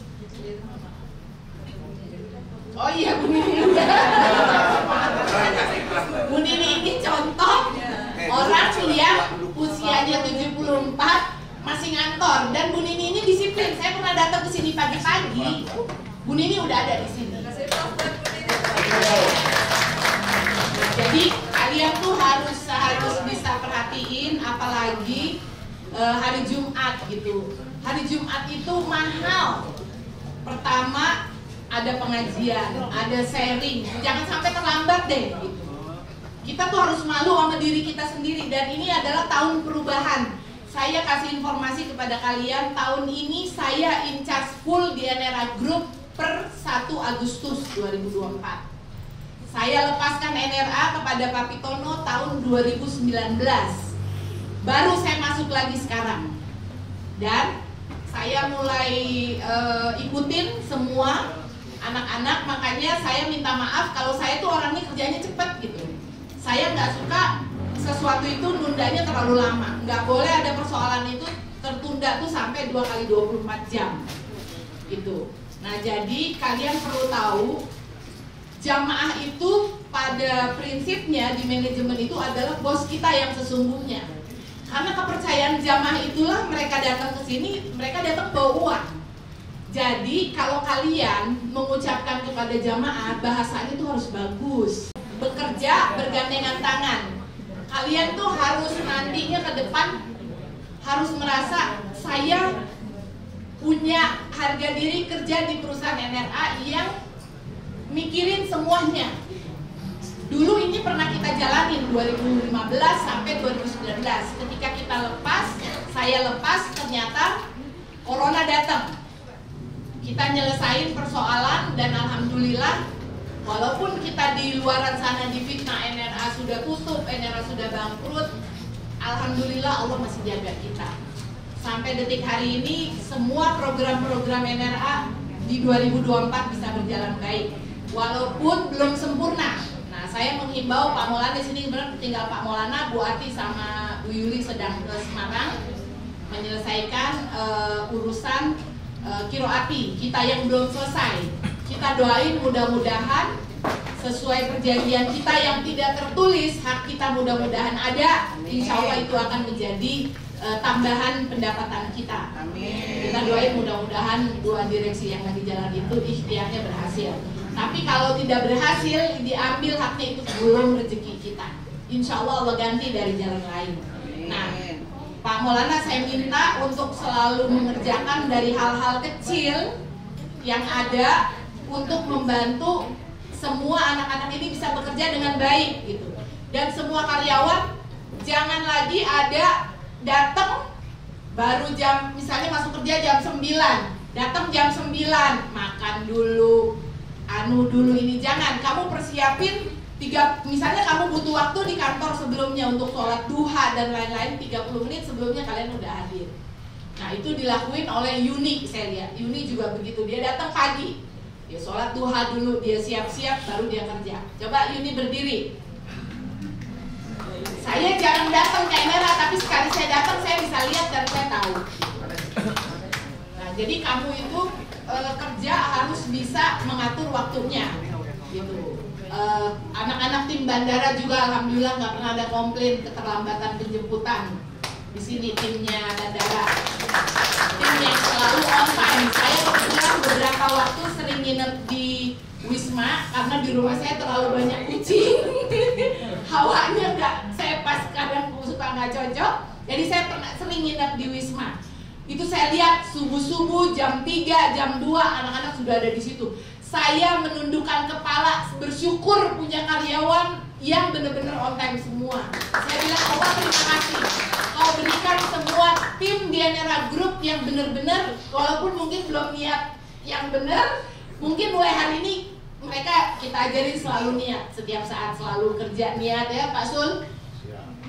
Speaker 3: Oh iya Bu Nini. Bu Nini ini contoh orang yang usianya 74 masih ngantor dan Bu Nini ini disiplin. Saya pernah datang ke sini pagi-pagi. Bu Nini udah ada di sini. Jadi kalian tuh harus bisa perhatiin apalagi hari Jumat gitu. Hari Jumat itu mahal. Pertama ada pengajian, ada sharing. Jangan sampai terlambat deh gitu. Kita tuh harus malu sama diri kita sendiri dan ini adalah tahun perubahan. Saya kasih informasi kepada kalian, tahun ini saya in charge full di NRA Group per 1 Agustus 2024. Saya lepaskan NRA kepada Pak Pitono tahun 2019. Baru saya masuk lagi sekarang. Dan saya mulai ikutin semua anak-anak, makanya saya minta maaf kalau saya tuh orangnya kerjanya cepet gitu. Saya nggak suka sesuatu itu nundanya terlalu lama. Nggak boleh ada persoalan itu tertunda tuh sampai 2 kali 24 jam gitu. Nah jadi kalian perlu tahu jamaah itu pada prinsipnya di manajemen itu adalah bos kita yang sesungguhnya. Karena kepercayaan jamaah itulah mereka datang ke sini, mereka datang bawa uang. Jadi kalau kalian mengucapkan kepada jamaah, bahasanya itu harus bagus. Bekerja bergandengan tangan. Kalian tuh harus nantinya ke depan harus merasa saya punya harga diri kerja di perusahaan NRA yang mikirin semuanya. Dulu ini pernah kita jalanin 2015 sampai 2019. Ketika kita lepas, saya lepas, ternyata corona datang. Kita nyelesain persoalan dan alhamdulillah walaupun kita di luaran sana difitnah NRA sudah tutup, NRA sudah bangkrut, alhamdulillah Allah masih jaga kita. sampai detik hari ini semua program-program NRA di 2024 bisa berjalan baik, walaupun belum sempurna. Nah, saya menghimbau Pak Maulana di sini, benar tinggal Pak Maulana, Bu Ati sama Bu Yuli sedang ke Semarang menyelesaikan urusan kiroati kita yang belum selesai. Kita doain mudah-mudahan sesuai perjanjian kita yang tidak tertulis, hak kita mudah-mudahan ada. Insya Allah itu akan menjadi tambahan pendapatan kita. Amin. Kita doain mudah-mudahan dua direksi yang lagi jalan itu ikhtiarnya berhasil. Tapi kalau tidak berhasil, diambil haknya itu belum rezeki kita. Insya Allah Allah ganti dari jalan lain. Nah, Pak Maulana saya minta untuk selalu mengerjakan dari hal-hal kecil yang ada untuk membantu semua anak-anak ini bisa bekerja dengan baik gitu. Dan semua karyawan jangan lagi ada datang baru jam, misalnya masuk kerja jam 9, datang jam 9, makan dulu, anu dulu, ini jangan. Kamu persiapin misalnya kamu butuh waktu di kantor sebelumnya untuk sholat duha dan lain-lain, 30 menit sebelumnya kalian udah hadir. Nah, itu dilakuin oleh Yuni, saya lihat Yuni juga begitu, dia datang pagi, dia sholat duha dulu, dia siap-siap baru dia kerja. Coba Yuni berdiri. Saya jarang datang ke NRA, tapi sekali saya datang saya bisa lihat dan saya tahu. Nah, jadi kamu itu kerja harus bisa mengatur waktunya, gitu. Anak-anak tim bandara juga alhamdulillah nggak pernah ada komplain keterlambatan penjemputan. Di sini timnya bandara, tim yang selalu on time. Saya kebetulan beberapa waktu sering nginep di Wisma karena di rumah saya terlalu banyak kucing. Hawanya nggak, saya pas kadang suka nggak cocok. Jadi saya sering nginep di Wisma. Itu saya lihat subuh-subuh jam 3, jam 2 anak-anak sudah ada di situ. Saya menundukkan kepala, bersyukur punya karyawan yang benar-benar on time semua. Saya bilang, Allah terima kasih. Kau berikan semua tim di NRA Group yang benar-benar, walaupun mungkin belum niat yang benar, mungkin mulai hari ini mereka kita ajarin selalu niat, setiap saat selalu kerja niat ya Pak Sul.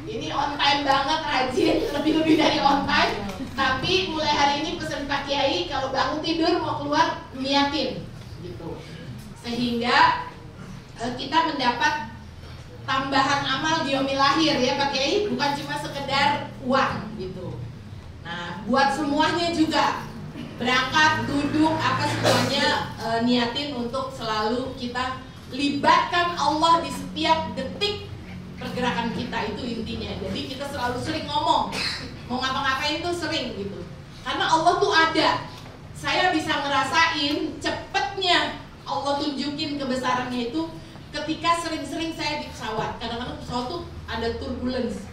Speaker 3: Ini on time banget, rajin, lebih-lebih dari on time. Tapi mulai hari ini pesan Pak Kiai kalau bangun tidur mau keluar niatin, gitu. Sehingga kita mendapat tambahan amal di yaumil lahir ya Pak Kiai, bukan cuma sekedar uang gitu. Nah, buat semuanya juga berangkat, duduk, apa semuanya niatin untuk selalu kita libatkan Allah di setiap detik pergerakan kita, itu intinya. Jadi kita selalu sering ngomong, mau ngapa-ngapain tuh sering gitu. Karena Allah tuh ada. Saya bisa ngerasain cepetnya Allah tunjukin kebesarannya itu ketika sering-sering saya di pesawat. Kadang-kadang pesawat tuh ada turbulence.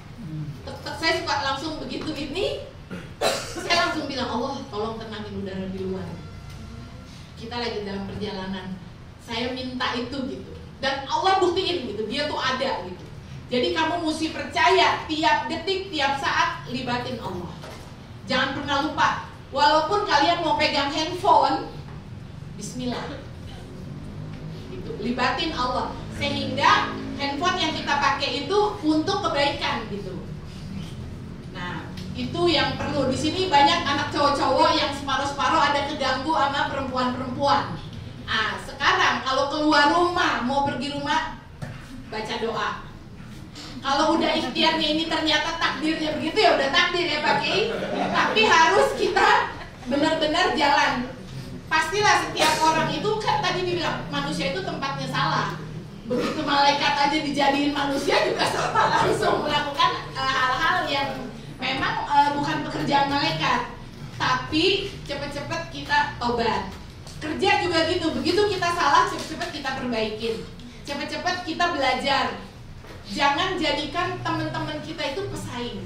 Speaker 3: Saya suka langsung begitu ini, saya langsung bilang, Allah tolong tenangin udara di luar. Kita lagi dalam perjalanan. Saya minta itu gitu. Dan Allah buktiin gitu, dia tuh ada gitu. Jadi kamu mesti percaya tiap detik, tiap saat libatin Allah. Jangan pernah lupa. Walaupun kalian mau pegang handphone, bismillah. Gitu, libatin Allah. Sehingga handphone yang kita pakai itu untuk kebaikan gitu. Nah, itu yang perlu. Di sini banyak anak cowok-cowok yang separuh-separuh ada keganggu sama perempuan-perempuan. Ah, sekarang kalau keluar rumah, mau pergi rumah, baca doa. Kalau udah ikhtiarnya ini ternyata takdirnya begitu, ya udah takdir ya Pak Kiai. Tapi harus kita benar-benar jalan. Pastilah setiap orang itu kan tadi dibilang manusia itu tempatnya salah. Begitu malaikat aja dijadiin manusia juga salah, langsung melakukan hal-hal yang memang bukan pekerjaan malaikat. Tapi cepet-cepet kita tobat. Kerja juga gitu, begitu kita salah cepet-cepet kita perbaikin. Cepet-cepet kita belajar. Jangan jadikan teman-teman kita itu pesaing.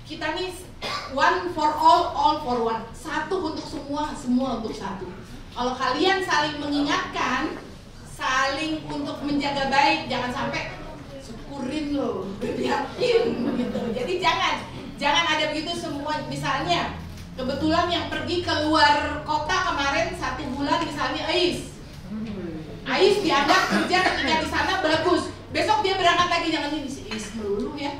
Speaker 3: Kita nih one for all for one. Satu untuk semua, semua untuk satu. Kalau kalian saling mengingatkan, saling untuk menjaga baik, jangan sampai syukurin loh, yakin gitu. Jadi jangan ada begitu semua. Misalnya kebetulan yang pergi keluar kota kemarin 1 bulan misalnya Ais dianggap kerja ketika di sana bagus. Besok dia berangkat lagi, jangan ini melulu ya.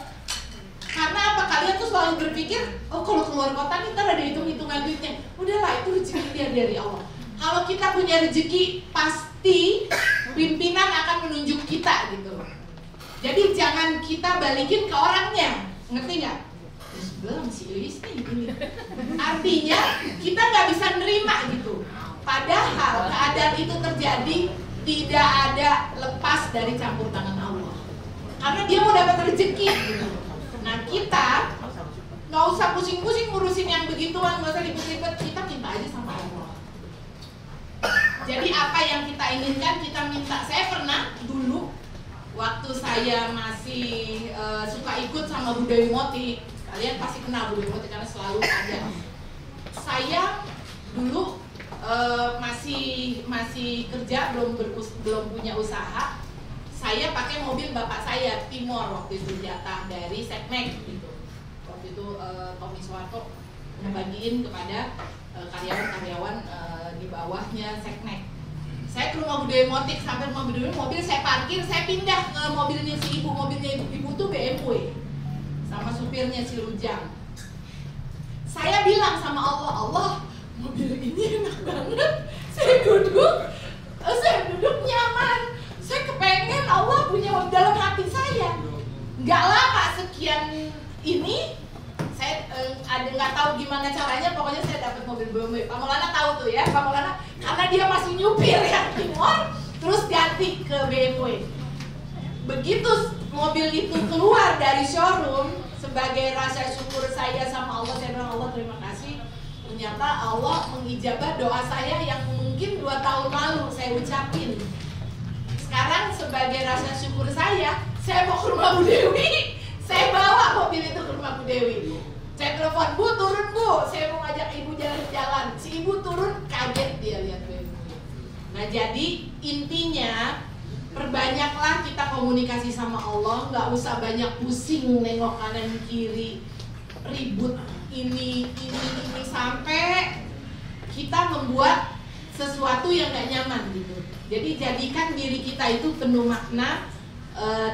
Speaker 3: Karena Karena apa? Kalian tuh selalu berpikir, oh kalau keluar kota kita ada hitung-hitungan duitnya. Udahlah, itu rezeki dia dari Allah. Kalau kita punya rezeki, pasti pimpinan akan menunjuk kita gitu. Jadi jangan kita balikin ke orangnya, ngerti nggak? Terus belum si Iis nih gini. Artinya kita nggak bisa nerima gitu. Padahal keadaan itu terjadi tidak ada lepas dari campur tangan Allah. Karena dia mau dapat rezeki gitu. Nah kita nggak usah pusing-pusing ngurusin yang begituan, nggak usah ribet-ribet. Kita minta aja sama Allah. Jadi apa yang kita inginkan kita minta. Saya pernah dulu waktu saya masih suka ikut sama Bu Dewi Moti, kalian pasti kenal Bu Dewi Moti karena selalu ada. Saya dulu masih kerja, belum punya usaha. Saya pakai mobil bapak saya, Timor, waktu itu jatah dari Seknek gitu. Waktu itu Tommy Soeharto ngebagiin kepada karyawan-karyawan di bawahnya Seknek. Saya ke rumah Bu Dewi Motik, sampai rumah Bu Dewi mobil saya parkir, saya pindah ke mobilnya si ibu. Mobilnya ibu tuh BMW sama supirnya si Rujang. Saya bilang sama Allah, Allah, mobil ini enak banget. Saya duduk nyaman. Saya kepengen Allah punya dalam hati saya. Nggak lama sekian ini, saya nggak tahu gimana caranya, pokoknya saya dapat mobil BMW. Pak Maulana tahu tuh ya, Pak Maulana, karena dia masih nyupir yang Timor, terus ganti ke BMW. Begitu mobil itu keluar dari showroom, sebagai rasa syukur saya sama Allah, saya bilang, Allah terima kasih. Ternyata Allah mengijabah doa saya yang mungkin 2 tahun lalu saya ucapin. Sekarang sebagai rasa syukur saya mau ke rumah Bu Dewi, saya bawa mobil itu ke rumah Bu Dewi. Saya telepon, Bu turun Bu, saya mau ngajak ibu jalan-jalan. Si ibu turun, kaget dia lihat Bu. Nah jadi intinya perbanyaklah kita komunikasi sama Allah, nggak usah banyak pusing nengok kanan kiri, ribut ini sampai kita membuat sesuatu yang nggak nyaman gitu. Jadi jadikan diri kita itu penuh makna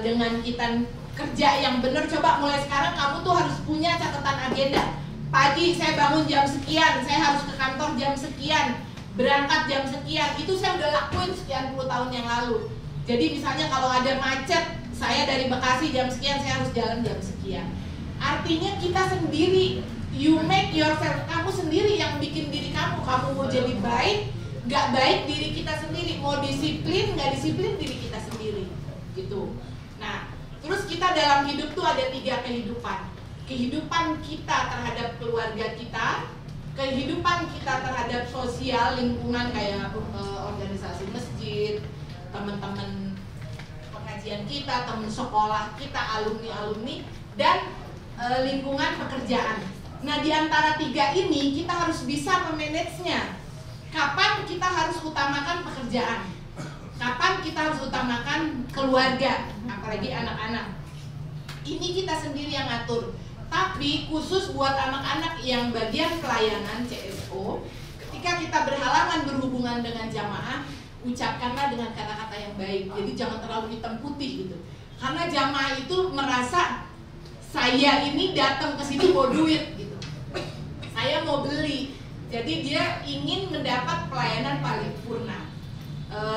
Speaker 3: dengan kita kerja yang benar. Coba mulai sekarang kamu tuh harus punya catatan agenda. Pagi saya bangun jam sekian, saya harus ke kantor jam sekian, berangkat jam sekian. Itu saya udah lakuin sekian puluh tahun yang lalu. Jadi misalnya kalau ada macet, saya dari Bekasi jam sekian, saya harus jalan jam sekian. Artinya kita sendiri, you make yourself, kamu sendiri yang bikin diri kamu. Kamu mau jadi baik, nggak baik diri kita sendiri. Mau disiplin, nggak disiplin diri kita sendiri gitu. Nah, terus kita dalam hidup tuh ada 3 kehidupan. Kehidupan kita terhadap keluarga kita, kehidupan kita terhadap sosial, lingkungan kayak organisasi masjid, teman-teman pengajian kita, teman sekolah kita, alumni-alumni, dan lingkungan pekerjaan. Nah, di antara 3 ini kita harus bisa memanagenya. Kapan kita harus utamakan pekerjaan? Kapan kita harus utamakan keluarga, apalagi anak-anak? Ini kita sendiri yang ngatur. Tapi khusus buat anak-anak yang bagian pelayanan CSO, ketika kita berhalangan berhubungan dengan jamaah, ucapkanlah dengan kata-kata yang baik. Jadi jangan terlalu hitam putih gitu. Karena jamaah itu merasa saya ini datang ke sini mau duit gitu. Saya mau beli. Jadi dia ingin mendapat pelayanan paripurna.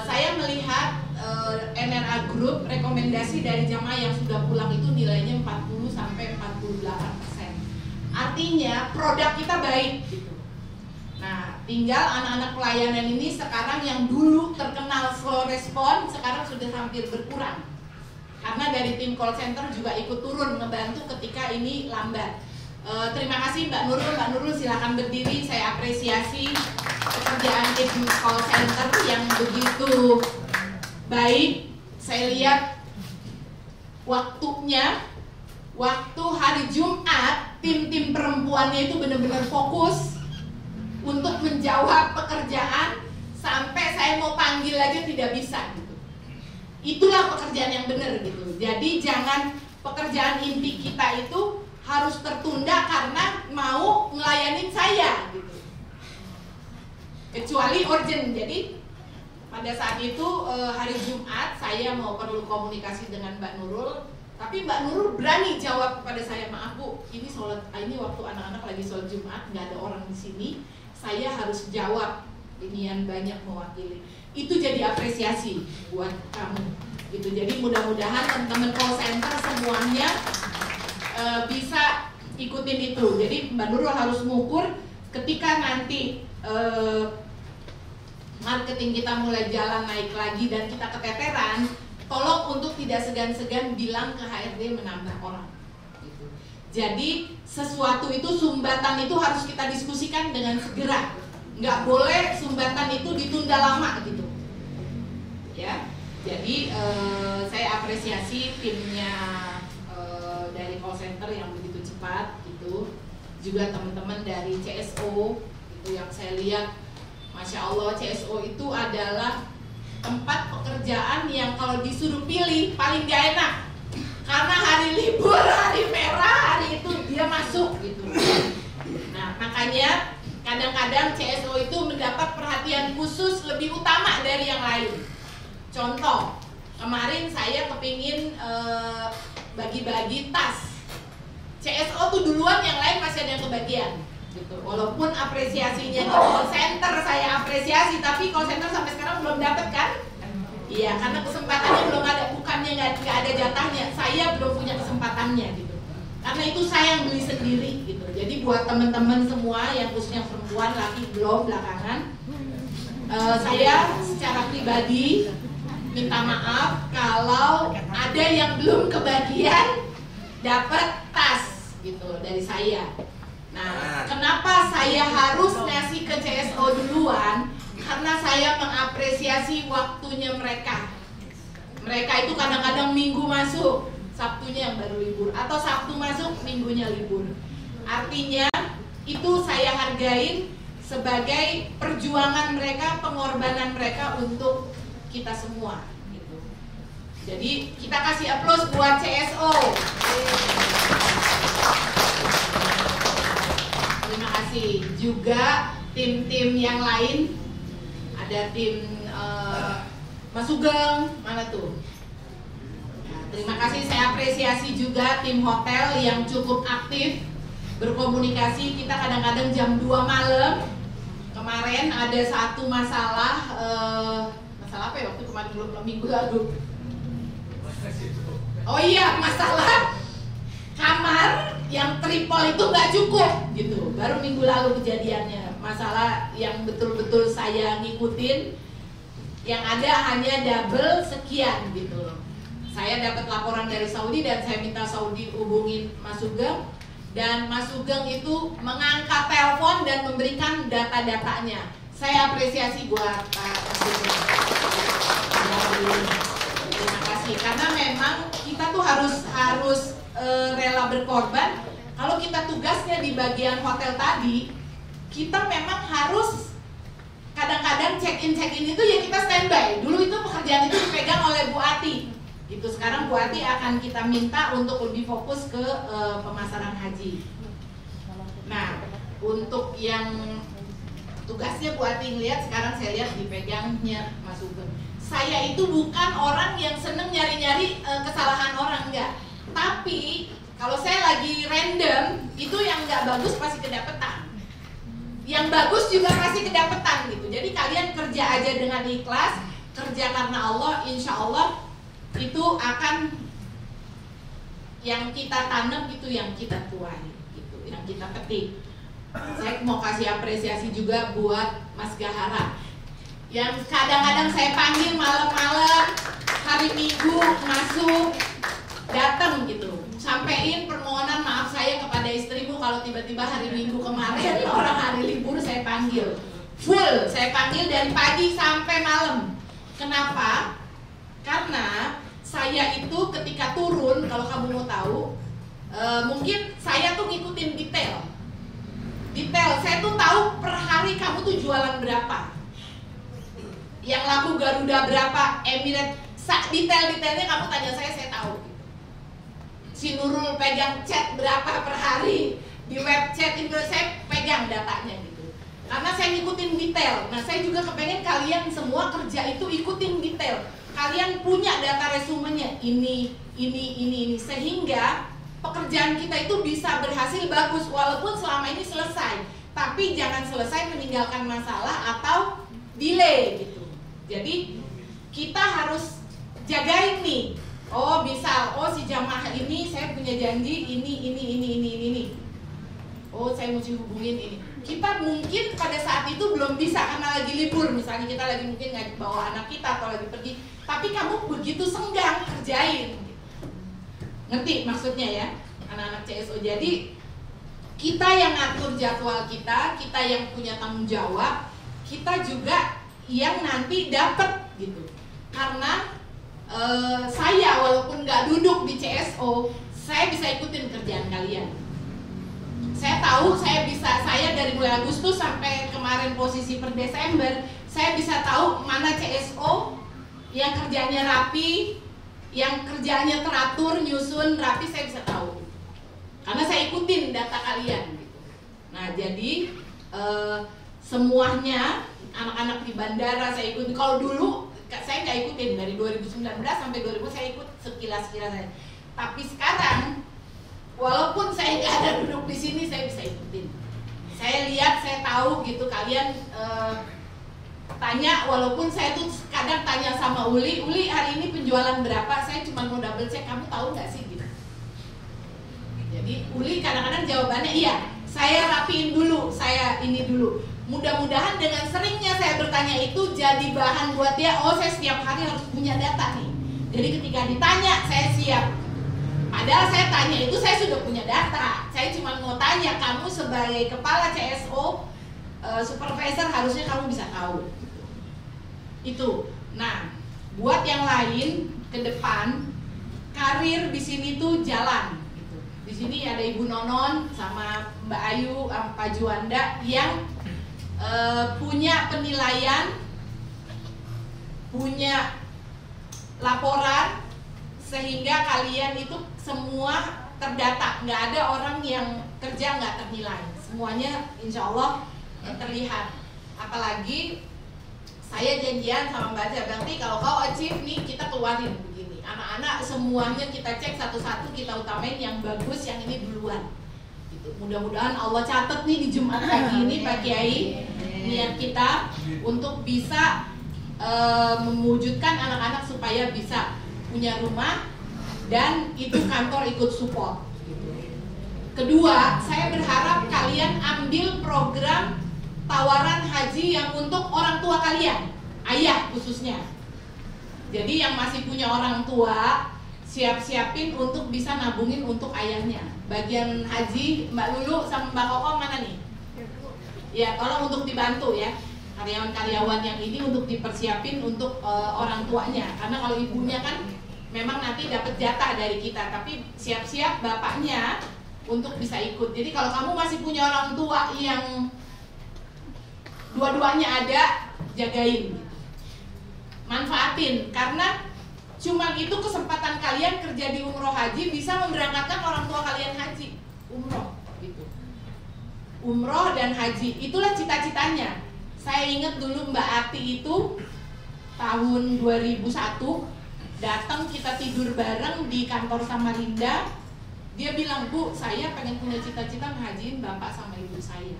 Speaker 3: Saya melihat NRA Group rekomendasi dari jamaah yang sudah pulang itu nilainya 40-48%. Artinya produk kita baik gitu. Nah, tinggal anak-anak pelayanan ini sekarang yang dulu terkenal slow respon, sekarang sudah hampir berkurang. Karena dari tim call center juga ikut turun ngebantu ketika ini lambat. Terima kasih Mbak Nurul. Mbak Nurul silakan berdiri. Saya apresiasi pekerjaan tim call center yang begitu baik. Saya lihat waktunya, waktu hari Jumat, tim-tim perempuannya itu benar-benar fokus untuk menjawab pekerjaan sampai saya mau panggil aja tidak bisa gitu. Itulah pekerjaan yang benar gitu. Jadi jangan pekerjaan inti kita itu harus tertunda karena mau ngelayanin saya gitu. Kecuali urgent. Jadi pada saat itu hari Jumat saya mau perlu komunikasi dengan Mbak Nurul. Tapi Mbak Nurul berani jawab kepada saya, maaf Bu, ini waktu anak-anak lagi sholat Jumat, nggak ada orang di sini, saya harus jawab, ini yang banyak mewakili. Itu jadi apresiasi buat kamu. Gitu. Jadi mudah-mudahan teman-teman call center semuanya bisa ikutin itu. Jadi Mbak Nurul harus mengukur ketika nanti marketing kita mulai jalan naik lagi dan kita keteteran, tolong untuk tidak segan-segan bilang ke HRD menambah orang. Gitu. Jadi sesuatu itu, sumbatan itu harus kita diskusikan dengan segera. Nggak boleh sumbatan itu ditunda lama gitu. Ya. Jadi saya apresiasi timnya dari call center yang begitu cepat gitu. Juga teman-teman dari CSO itu yang saya lihat, Masya Allah, CSO itu adalah tempat pekerjaan yang kalau disuruh pilih paling gak enak. Karena hari libur, hari merah, hari itu dia masuk gitu. Nah makanya kadang-kadang CSO itu mendapat perhatian khusus lebih utama dari yang lain. Contoh, kemarin saya kepingin bagi-bagi tas. CSO tuh duluan, yang lain masih ada yang kebagian gitu. Walaupun apresiasinya di call center saya apresiasi, tapi call center sampai sekarang belum dapat kan? Iya, karena kesempatannya belum ada, bukannya nggak ada jatahnya, saya belum punya kesempatannya gitu. Karena itu saya yang beli sendiri gitu. Jadi buat teman-teman semua yang khususnya perempuan, laki belum belakangan, saya secara pribadi minta maaf kalau ada yang belum kebagian dapat tas gitu dari saya. Nah, kenapa saya harus ngasih ke CSO duluan? Karena saya mengapresiasi waktunya mereka. Mereka itu kadang-kadang Minggu masuk, Sabtunya yang baru libur, atau Sabtu masuk, Minggunya libur. Artinya itu saya hargain sebagai perjuangan mereka, pengorbanan mereka untuk kita semua gitu. Jadi kita kasih aplaus buat CSO. Terima kasih. Juga tim-tim yang lain, ada tim Mas Sugeng, mana tuh? Nah, terima kasih, saya apresiasi juga tim hotel yang cukup aktif berkomunikasi. Kita kadang-kadang jam 2 malam. Kemarin ada satu masalah apa ya waktu kemarin, belum minggu lalu. Oh iya, masalah kamar yang triple itu nggak cukup gitu. Baru minggu lalu kejadiannya. Masalah yang betul-betul saya ngikutin, yang ada hanya double sekian gitu. Saya dapat laporan dari Saudi dan saya minta Saudi hubungin Mas Sugeng, dan Mas Sugeng itu mengangkat telepon dan memberikan data-datanya. Saya apresiasi buat Pak Sugeng. Terima kasih, karena memang kita tuh harus rela berkorban. Kalau kita tugasnya di bagian hotel tadi, kita memang harus kadang-kadang check-in itu ya kita standby. Dulu itu pekerjaan itu dipegang oleh Bu Ati. Gitu. Sekarang Bu Ati akan kita minta untuk lebih fokus ke pemasaran haji. Nah, untuk yang tugasnya Bu Ati ngelihat, sekarang saya lihat dipegangnya Mas Sugeng. Saya itu bukan orang yang seneng nyari-nyari kesalahan orang, enggak. Tapi kalau saya lagi random, itu yang nggak bagus pasti kedapetan. Yang bagus juga pasti kedapetan gitu. Jadi kalian kerja aja dengan ikhlas, kerja karena Allah, insya Allah itu akan yang kita tanam itu yang kita tuai gitu, yang kita petik. Saya mau kasih apresiasi juga buat Mas Gahara yang kadang-kadang saya panggil malam-malam, hari Minggu masuk, datang gitu, sampein permohonan maaf saya kepada istrimu kalau tiba-tiba hari Minggu kemarin orang hari libur saya panggil full, saya panggil dari pagi sampai malam. Kenapa? Karena saya itu ketika turun, kalau kamu mau tahu, mungkin saya tuh ngikutin detail. Saya tuh tahu per hari kamu tuh jualan berapa, yang laku Garuda berapa, Emirates, detail-detailnya kamu tanya saya tahu. Si Nurul pegang chat berapa per hari, di web chat itu saya pegang datanya gitu. Karena saya ngikutin detail. Nah saya juga kepengen kalian semua kerja itu ikutin detail. kalian punya data resumenya ini, sehingga pekerjaan kita itu bisa berhasil bagus walaupun selama ini selesai, tapi jangan selesai meninggalkan masalah atau delay gitu. Jadi kita harus jagain nih. Oh misal, oh si jamaah ini saya punya janji ini. Oh saya mesti hubungin ini. Kita mungkin pada saat itu belum bisa karena lagi libur, misalnya kita lagi mungkin nggak bawa anak kita atau lagi pergi, tapi kamu begitu senggang kerjain. Ngerti maksudnya ya, anak-anak CSO. Jadi kita yang ngatur jadwal kita yang punya tanggung jawab, kita juga yang nanti dapat gitu. Karena saya walaupun nggak duduk di CSO, saya bisa ikutin kerjaan kalian. Saya tahu saya dari mulai Agustus sampai kemarin posisi per Desember, saya bisa tahu mana CSO yang kerjanya rapi, yang kerjanya teratur, nyusun rapi, saya bisa tahu. Karena saya ikutin data kalian gitu. Nah, jadi semuanya anak-anak di bandara saya ikutin. Kalau dulu saya nggak ikutin, dari 2019 sampai 2000 saya ikut sekilas-sekilas saja. Tapi sekarang walaupun saya nggak ada duduk di sini, saya bisa ikutin. Saya lihat, saya tahu gitu. Kalian tanya, walaupun saya tuh kadang tanya sama Uli hari ini penjualan berapa? Saya cuma mau double check, kamu tahu nggak sih gitu. Jadi Uli kadang-kadang jawabannya iya. Saya rapiin dulu, saya ini dulu. Mudah-mudahan dengan seringnya saya bertanya itu jadi bahan buat dia. Oh saya setiap hari harus punya data nih. Jadi ketika ditanya saya siap. Padahal saya tanya itu saya sudah punya data. Saya cuma mau tanya, kamu sebagai kepala CSO, supervisor harusnya kamu bisa tahu. Itu. Nah, buat yang lain ke depan, karir di sini tuh jalan. Gitu. Di sini ada Ibu Nonon sama Mbak Ayu, Pak Juanda yang punya penilaian, punya laporan, sehingga kalian itu semua terdata, nggak ada orang yang kerja nggak ternilai, semuanya insya Allah terlihat. Apalagi saya janjian sama Mbak Aja, berarti kalau kau achieve nih kita keluarin begini, anak-anak semuanya kita cek satu-satu, kita utamain yang bagus, yang ini duluan gitu. Mudah-mudahan Allah catat nih di Jumat pagi ini Pak Kiai, niat kita untuk bisa mewujudkan anak-anak supaya bisa punya rumah dan itu kantor ikut support. Kedua, saya berharap kalian ambil program tawaran haji yang untuk orang tua kalian, ayah khususnya. Jadi yang masih punya orang tua, siap-siapin untuk bisa nabungin untuk ayahnya. Bagian haji Mbak Lulu sama Mbak Koko mana nih? Ya, tolong untuk dibantu ya. Karyawan-karyawan yang ini untuk dipersiapin untuk orang tuanya. Karena kalau ibunya kan memang nanti dapat jatah dari kita, tapi siap-siap bapaknya untuk bisa ikut. Jadi kalau kamu masih punya orang tua yang dua-duanya ada, jagain, manfaatin, karena cuma itu kesempatan kalian kerja di umroh haji bisa memberangkatkan orang tua kalian haji umroh gitu. Umroh dan haji itulah cita-citanya. Saya ingat dulu Mbak Ati itu tahun 2001 datang, kita tidur bareng di kantor Samarinda. Dia bilang, Bu, saya pengen punya cita-cita ngehajiin bapak sama ibu saya.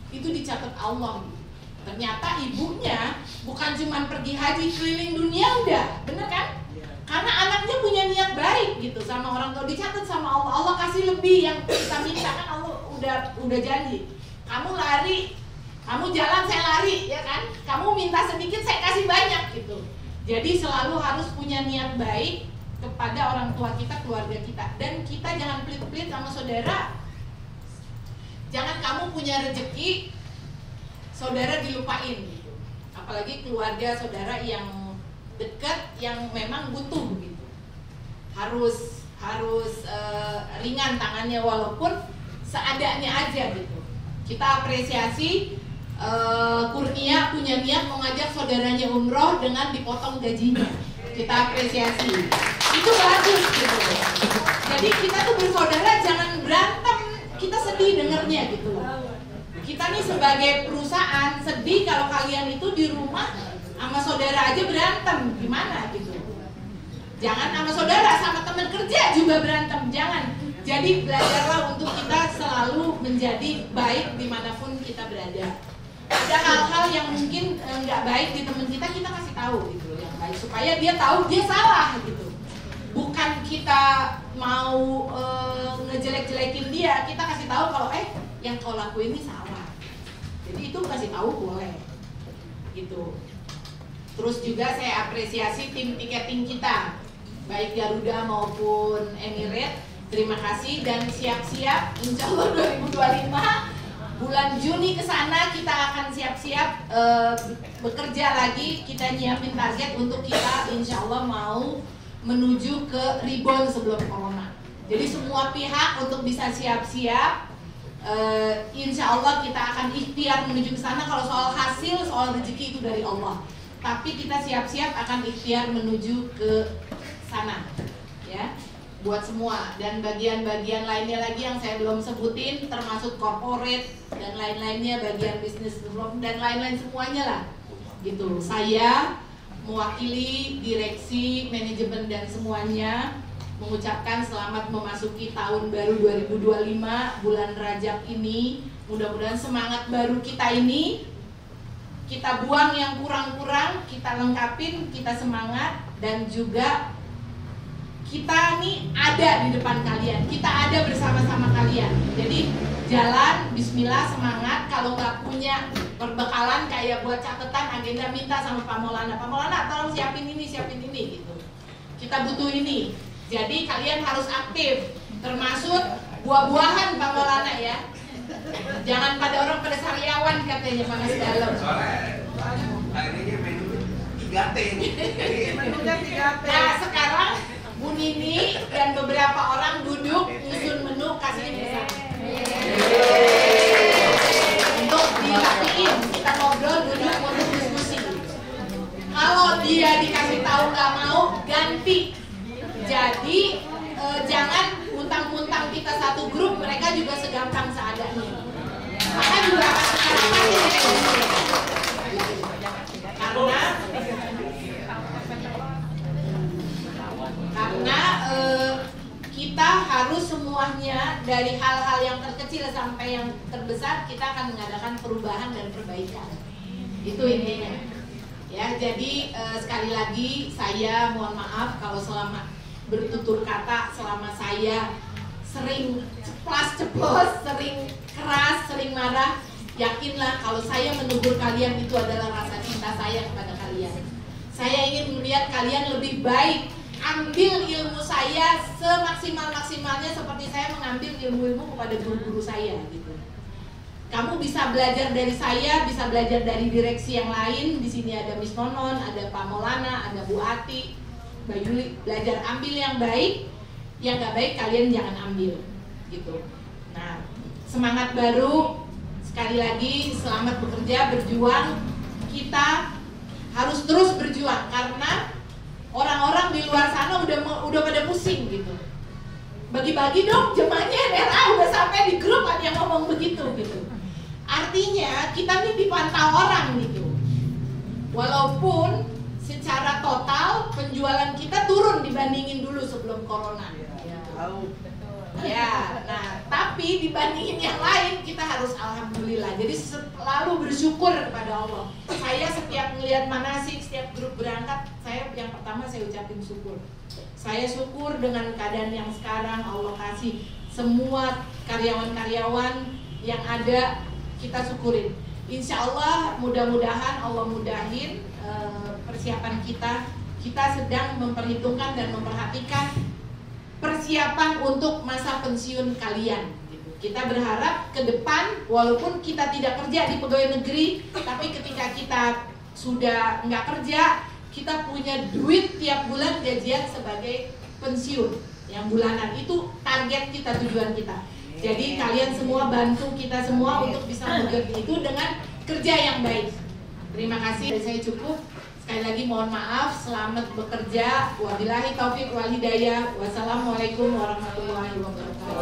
Speaker 3: Itu dicatat Allah gitu. Ternyata ibunya bukan cuma pergi haji keliling dunia udah, bener kan? Karena anaknya punya niat baik gitu sama orang tua, dicatat sama Allah. Allah kasih lebih yang kita minta, kan Allah udah janji. Kamu lari, kamu jalan, saya lari, ya kan? Kamu minta sedikit, saya kasih banyak gitu. Jadi selalu harus punya niat baik kepada orang tua kita, keluarga kita. Dan kita jangan pelit-pelit sama saudara. Jangan kamu punya rezeki, saudara dilupain gitu. Apalagi keluarga saudara yang dekat, yang memang butuh gitu. Harus ringan tangannya walaupun seadanya aja gitu. Kita apresiasi Kurnia punya niat mau ngajak saudaranya umroh dengan dipotong gajinya. Kita apresiasi. Itu bagus gitu. Jadi kita tuh bersaudara jangan berantem. Kita sedih dengernya gitu. Kita nih sebagai perusahaan sedih kalau kalian itu di rumah sama saudara aja berantem. Gimana gitu. Jangan sama saudara, sama teman kerja juga berantem, jangan. Jadi belajarlah untuk kita selalu menjadi baik dimanapun kita berada. Ada hal-hal yang mungkin nggak baik di teman kita, kita kasih tahu gitu yang baik supaya dia tahu dia salah gitu. Bukan kita mau ngejelek-jelekin dia, kita kasih tahu kalau yang kau lakuin ini salah. Jadi itu kasih tahu boleh gitu. Terus juga saya apresiasi tim tiketing kita, baik Garuda maupun Emirates. Terima kasih dan siap-siap insya Allah 2025 bulan Juni ke sana kita akan siap-siap bekerja lagi. Kita nyiapin target untuk kita insya Allah mau menuju ke rebound sebelum corona. Jadi semua pihak untuk bisa siap-siap. Insya Allah kita akan ikhtiar menuju ke sana. Kalau soal hasil, soal rezeki itu dari Allah. Tapi kita siap-siap akan ikhtiar menuju ke sana, ya, buat semua. Dan bagian-bagian lainnya lagi yang saya belum sebutin, termasuk corporate dan lain-lainnya, bagian bisnis dan lain-lain semuanya lah, gitu. Saya mewakili direksi, manajemen dan semuanya mengucapkan selamat memasuki tahun baru 2025 bulan Rajab ini. Mudah-mudahan semangat baru kita ini kita buang yang kurang-kurang, kita lengkapin, kita semangat, dan juga kita nih ada di depan kalian, kita ada bersama-sama kalian. Jadi jalan, bismillah, semangat. Kalau nggak punya perbekalan kayak buat catatan agenda, minta sama Pak Maulana, Pak Maulana tolong siapin ini gitu. Kita butuh ini. Jadi kalian harus aktif, termasuk buah-buahan Pak Maulana ya. Jangan pada sariawan katanya panas dalam.
Speaker 2: Akhirnya menu 3T.
Speaker 4: Menunya 3T.
Speaker 3: Nah sekarang Bu Nini dan beberapa orang duduk nyusun menu, kasih pesan untuk dirapiin. Kita ngobrol, duduk untuk diskusi. Kalau dia dikasih tahu nggak mau, ganti. Jadi jangan muntang-muntang kita satu grup, mereka juga segampang seadanya. Maka juga akan karena kita harus semuanya dari hal-hal yang terkecil sampai yang terbesar kita akan mengadakan perubahan dan perbaikan. Itu intinya. Ya, jadi sekali lagi saya mohon maaf kalau selama bertutur kata, selama saya sering ceplas-ceplos, sering keras, sering marah, yakinlah kalau saya menegur kalian itu adalah rasa cinta saya kepada kalian. Saya ingin melihat kalian lebih baik. Ambil ilmu saya semaksimal-maksimalnya seperti saya mengambil ilmu-ilmu kepada guru-guru saya gitu. Kamu bisa belajar dari saya, bisa belajar dari direksi yang lain. Di sini ada Miss Nonon, ada Pak Maulana, ada Bu Ati, Mbak Yuli. Belajar ambil yang baik, yang nggak baik kalian jangan ambil gitu. Nah, semangat baru. Sekali lagi selamat bekerja, berjuang. Kita harus terus berjuang karena orang-orang di luar sana udah pada pusing gitu. Bagi-bagi dong jemaahnya NRA, udah sampai di grup ada yang ngomong begitu gitu. Artinya kita nih dipantau orang gitu. Walaupun secara total penjualan kita turun dibandingin dulu sebelum corona. Ya, nah tapi dibandingin yang lain kita harus alhamdulillah. Jadi selalu bersyukur kepada Allah. Saya setiap melihat manasik, setiap grup berangkat, saya yang pertama saya ucapin syukur. Saya syukur dengan keadaan yang sekarang Allah kasih. Semua karyawan-karyawan yang ada kita syukurin. Insya Allah mudah-mudahan Allah mudahin persiapan kita. Kita sedang memperhitungkan dan memperhatikan persiapan untuk masa pensiun kalian. Kita berharap ke depan, walaupun kita tidak kerja di pegawai negeri, tapi ketika kita sudah nggak kerja, kita punya duit tiap bulan gajian sebagai pensiun yang bulanan. Itu target kita, tujuan kita. Jadi kalian semua bantu kita semua untuk bisa mengerti itu dengan kerja yang baik. Terima kasih. Dari saya cukup. Sekali lagi mohon maaf, selamat bekerja. Wabillahi taufiq wal hidayah. Wassalamualaikum warahmatullahi wabarakatuh.